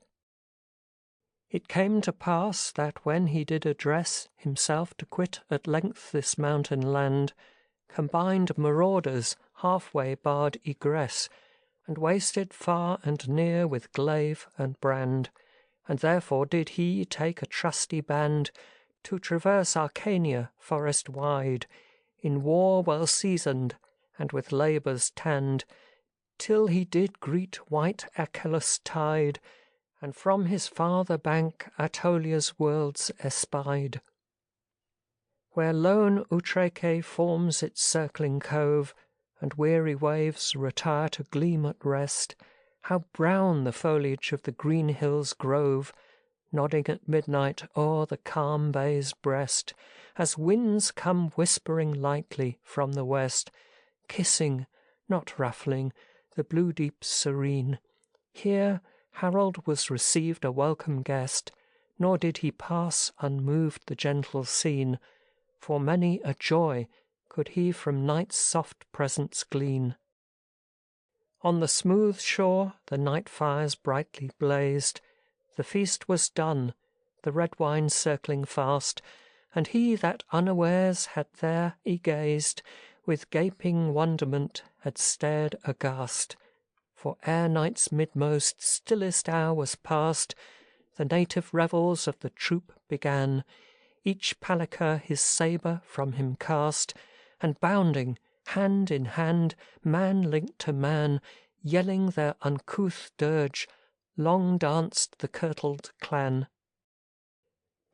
It came to pass that when he did address himself to quit at length this mountain land, combined marauders halfway barred egress, and wasted far and near with glaive and brand, and therefore did he take a trusty band to traverse Arcania forest wide, in war well seasoned, and with labours tanned, till he did greet white Achelous tide, and from his farther bank Aetolia's worlds espied. Where lone Utraque forms its circling cove, and weary waves retire to gleam at rest, how brown the foliage of the green hills grove, nodding at midnight o'er the calm bay's breast, as winds come whispering lightly from the west, kissing, not ruffling, the blue deeps serene. Here Harold was received a welcome guest, nor did he pass unmoved the gentle scene, for many a joy could he from night's soft presence glean. On the smooth shore the night fires brightly blazed, the feast was done, the red wine circling fast, and he that unawares had there y-gazed, with gaping wonderment had stared aghast. For ere night's midmost stillest hour was past, the native revels of the troop began. Each paliker his sabre from him cast, and bounding, hand in hand, man linked to man, yelling their uncouth dirge, long danced the kirtled clan.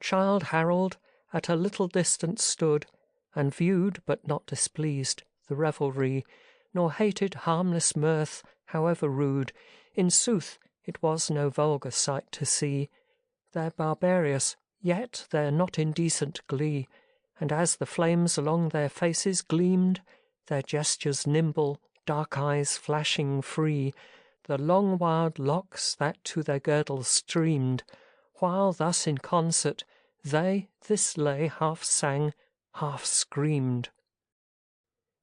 Childe Harold at a little distance stood, and viewed, but not displeased, the revelry, nor hated harmless mirth, however rude. In sooth, it was no vulgar sight to see. Their barbarous, yet their not indecent glee, and as the flames along their faces gleamed, their gestures nimble, dark eyes flashing free, the long wild locks that to their girdles streamed, while thus in concert they this lay half sang, half screamed.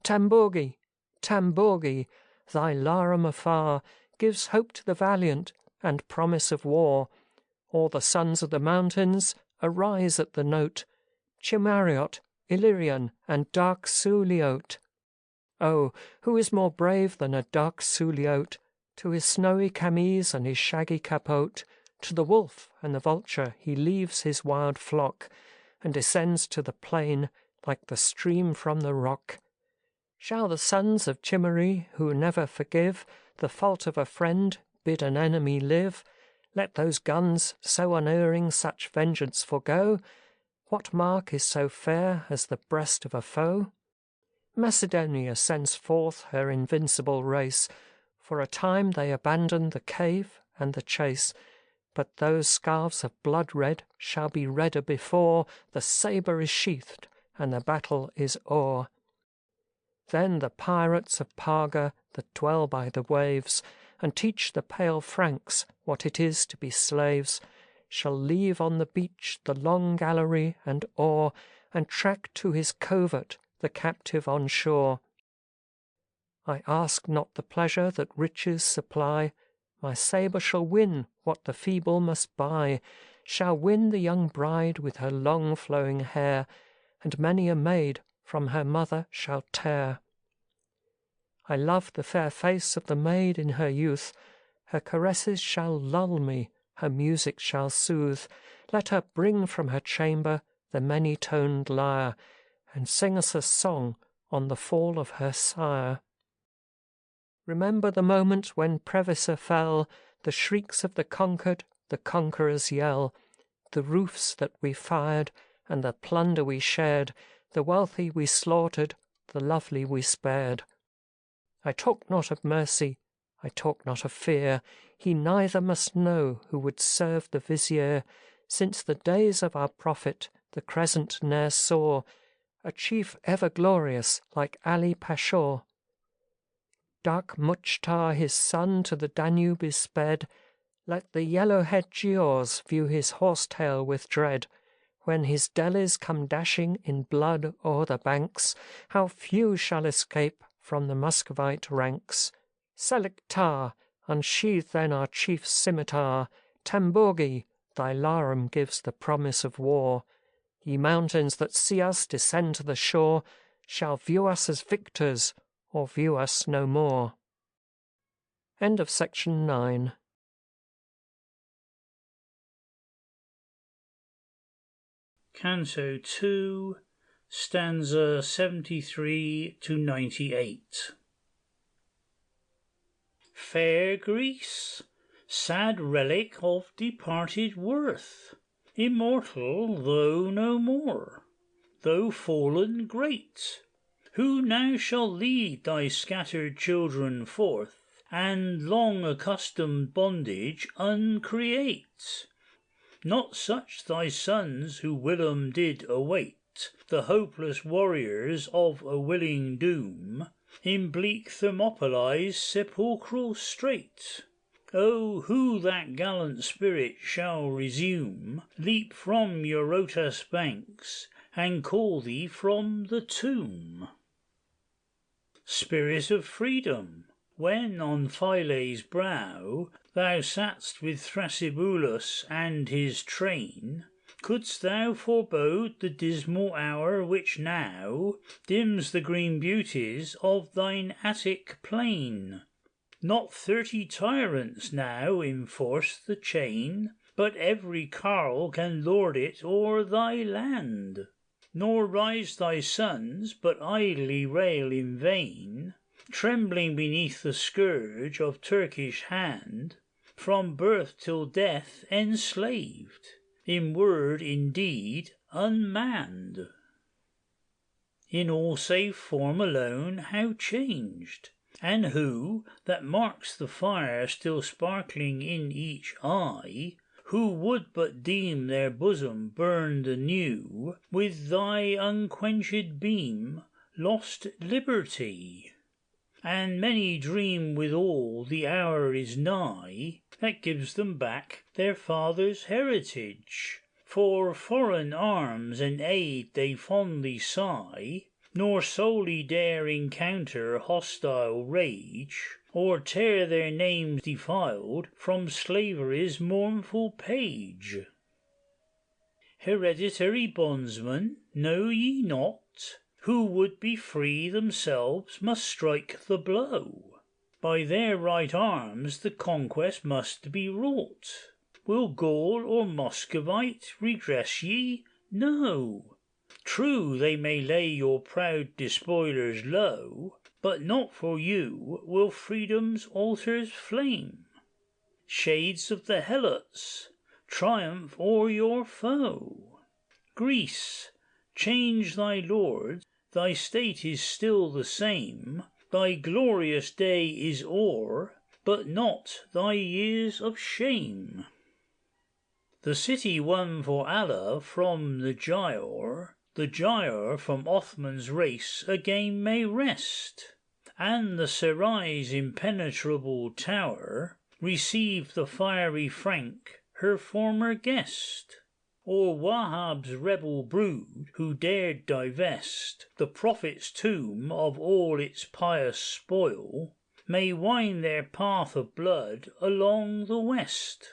Tambogi, Tambogi, thy larum afar gives hope to the valiant and promise of war. All the sons of the mountains arise at the note, Chimariot, Illyrian, and dark Suliote. Oh, who is more brave than a dark Suliote? To his snowy camise and his shaggy capote, to the wolf and the vulture he leaves his wild flock, and descends to the plain like the stream from the rock. Shall the sons of Chimeri, who never forgive the fault of a friend, bid an enemy live? Let those guns, so unerring, such vengeance forego. What mark is so fair as the breast of a foe? Macedonia sends forth her invincible race. For a time they abandon the cave and the chase, but those scarves of blood red shall be redder before the sabre is sheathed and the battle is o'er. Then the pirates of Parga that dwell by the waves, and teach the pale Franks what it is to be slaves, shall leave on the beach the long gallery and oar, and track to his covert the captive on shore. I ask not the pleasure that riches supply, my sabre shall win what the feeble must buy, shall win the young bride with her long flowing hair, and many a maid from her mother shall tear. I love the fair face of the maid in her youth, her caresses shall lull me, her music shall soothe. Let her bring from her chamber the many-toned lyre, and sing us a song on the fall of her sire. Remember the moment when Previsa fell, the shrieks of the conquered, the conqueror's yell, the roofs that we fired, and the plunder we shared, the wealthy we slaughtered, the lovely we spared. I talk not of mercy, I talk not of fear, he neither must know who would serve the vizier, since the days of our prophet the crescent ne'er saw, a chief ever glorious like Ali Pashur. Dark Muchtar his son to the Danube is sped, let the yellow-head Giaours view his horse-tail with dread. When his Delhis come dashing in blood o'er the banks, how few shall escape from the Muscovite ranks. Selictar, unsheathe then our chief's scimitar, Tambogi, thy larum gives the promise of war. Ye mountains that see us descend to the shore, shall view us as victors, or view us no more. End of section 9. Canto 2, stanza 73 to 98. Fair Greece, sad relic of departed worth, immortal though no more, though fallen great, who now shall lead thy scattered children forth, and long accustomed bondage uncreate? Not such thy sons who whilom did await the hopeless warriors of a willing doom, in bleak Thermopylae's sepulchral strait. Oh, who that gallant spirit shall resume, leap from Eurotas' banks, and call thee from the tomb? Spirit of freedom, when on Philae's brow thou satst with Thrasybulus and his train, Couldst thou forebode the dismal hour which now dims the green beauties of thine Attic plain? Not 30 tyrants now enforce the chain, but every carle can lord it o'er thy land. Nor rise thy sons, but idly rail in vain, trembling beneath the scourge of Turkish hand, from birth till death enslaved, in word, in deed, unmanned. In all save form alone how changed! And who, that marks the fire still sparkling in each eye, who would but deem their bosom burned anew with thy unquenched beam, lost liberty? And many dream withal the hour is nigh that gives them back their fathers' heritage. For foreign arms and aid they fondly sigh, nor solely dare encounter hostile rage, or tear their names defiled from slavery's mournful page. Hereditary bondsmen, know ye not? Who would be free themselves must strike the blow. By their right arms the conquest must be wrought. Will Gaul or Muscovite redress ye? No. True, they may lay your proud despoilers low, but not for you will freedom's altars flame. Shades of the Helots, triumph o'er your foe. Greece, change thy lords, thy state is still the same, thy glorious day is o'er, but not thy years of shame. The city won for Allah from the Giaour from Othman's race again may rest, and the Sarai's impenetrable tower receive the fiery Frank, her former guest. Or Wahab's rebel brood, who dared divest the Prophet's tomb of all its pious spoil, may wind their path of blood along the west.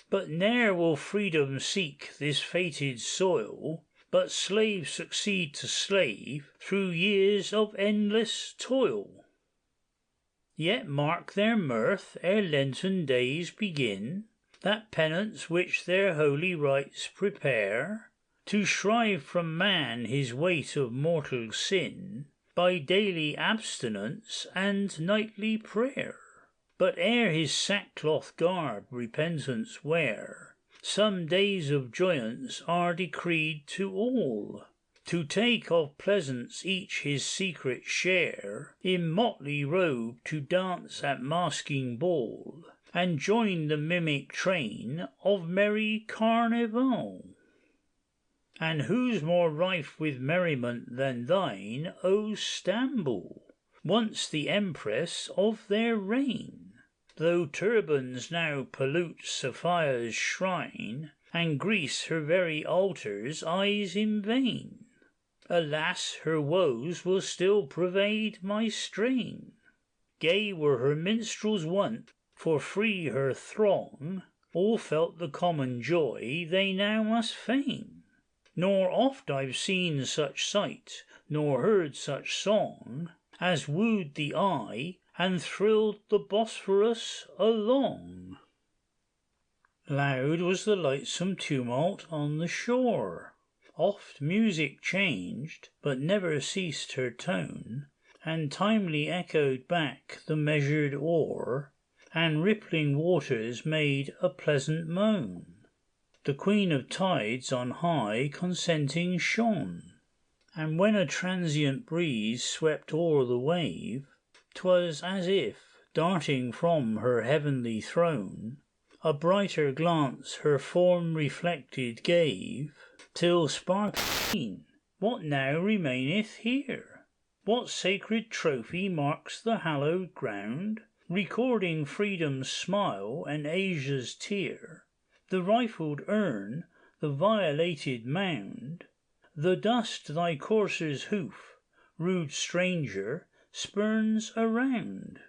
But ne'er will freedom seek this fated soil, but slave succeed to slave through years of endless toil. Yet mark their mirth ere Lenten days begin, that penance which their holy rites prepare, to shrive from man his weight of mortal sin, by daily abstinence and nightly prayer. But ere his sackcloth garb repentance wear, some days of joyance are decreed to all, to take of pleasance each his secret share, in motley robe to dance at masking ball, and join the mimic train of merry carnival. And who's more rife with merriment than thine, O Stamboul, once the empress of their reign? Though turbans now pollute Sophia's shrine, and Greece her very altars eyes in vain, alas, her woes will still pervade my strain. Gay were her minstrels wont, for free her throng, all felt the common joy they now must feign. Nor oft I've seen such sight, nor heard such song, as wooed the eye and thrilled the Bosphorus along. Loud was the lightsome tumult on the shore, oft music changed, but never ceased her tone, and timely echoed back the measured oar, and rippling waters made a pleasant moan. The Queen of Tides on high consenting shone, and when a transient breeze swept o'er the wave, 'twas as if, darting from her heavenly throne, a brighter glance her form reflected gave, till sparkling, what now remaineth here? What sacred trophy marks the hallowed ground, recording freedom's smile and Asia's tear? The rifled urn, the violated mound, the dust thy courser's hoof, rude stranger, spurns around.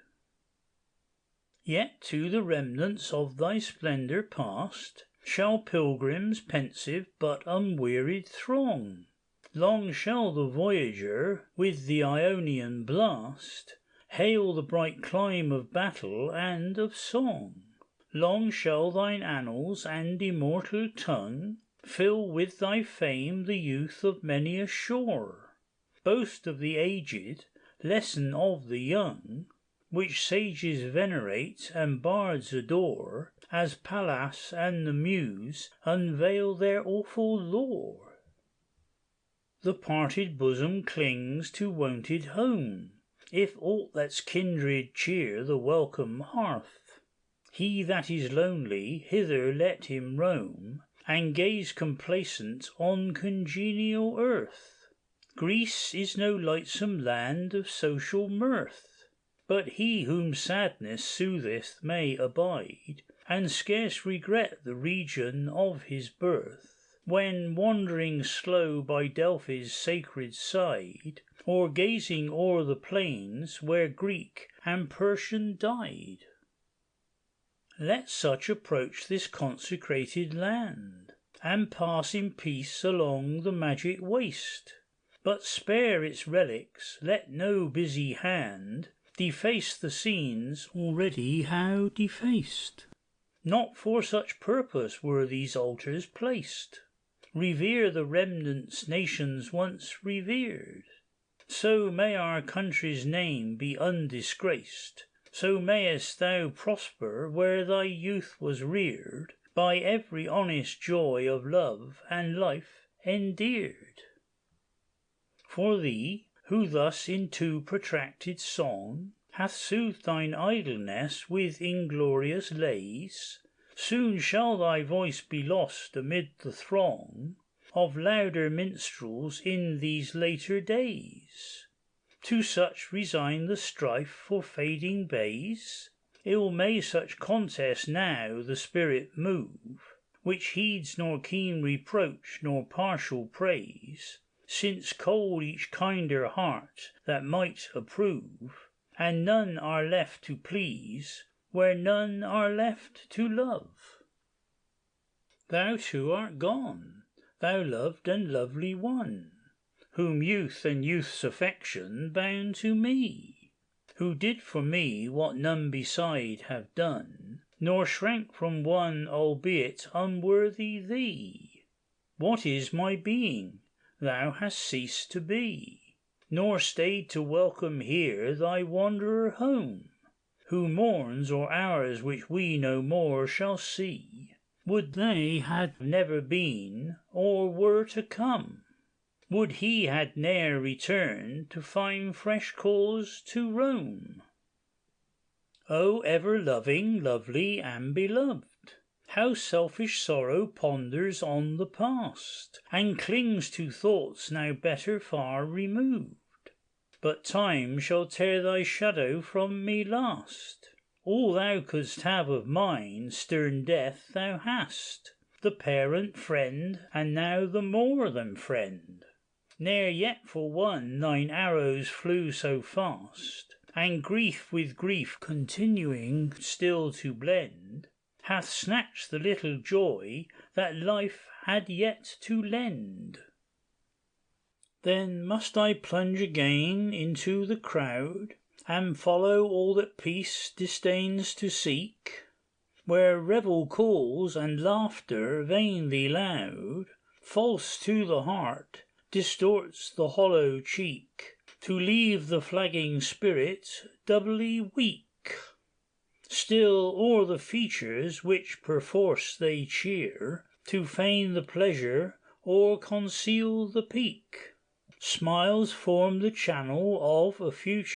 Yet to the remnants of thy splendour past, shall pilgrims pensive but unwearied throng. Long shall the voyager with the Ionian blast hail the bright clime of battle and of song. Long shall thine annals and immortal tongue fill with thy fame the youth of many a shore. Boast of the aged, lesson of the young, which sages venerate and bards adore, as Pallas and the Muse unveil their awful lore. The parted bosom clings to wonted home, if aught lets kindred cheer the welcome hearth. He that is lonely, hither let him roam, and gaze complacent on congenial earth. Greece is no lightsome land of social mirth, but he whom sadness sootheth may abide, and scarce regret the region of his birth, when wandering slow by Delphi's sacred side, or gazing o'er the plains where Greek and Persian died. Let such approach this consecrated land, and pass in peace along the magic waste, but spare its relics, let no busy hand deface the scenes already how defaced. Not for such purpose were these altars placed. Revere the remnants nations once revered. So may our country's name be undisgraced. So mayest thou prosper where thy youth was reared, by every honest joy of love and life endeared. For thee, who thus in too protracted song hath soothed thine idleness with inglorious lays, soon shall thy voice be lost amid the throng of louder minstrels in these later days. To such resign the strife for fading bays? Ill may such contest now the spirit move, which heeds nor keen reproach nor partial praise, since cold each kinder heart that might approve, and none are left to please where none are left to love. Thou too art gone, thou loved and lovely one, whom youth and youth's affection bound to me, who did for me what none beside have done, nor shrank from one albeit unworthy thee. What is my being? Thou hast ceased to be, nor stayed to welcome here thy wanderer home, who mourns o'er hours which we no more shall see. Would they had never been, or were to come! Would he had ne'er returned to find fresh cause to roam! O ever loving, lovely, and beloved! How selfish sorrow ponders on the past, and clings to thoughts now better far removed. But time shall tear thy shadow from me last. All thou couldst have of mine, stern death, thou hast, the parent, friend, and now the more than friend. Ne'er yet for one thine arrows flew so fast, and grief with grief continuing still to blend, hath snatched the little joy that life had yet to lend. Then must I plunge again into the crowd, and follow all that peace disdains to seek, where revel calls and laughter vainly loud, false to the heart, distorts the hollow cheek, to leave the flagging spirit doubly weak. Still o'er the features which perforce they cheer, to feign the pleasure or conceal the pique, smiles form the channel of a future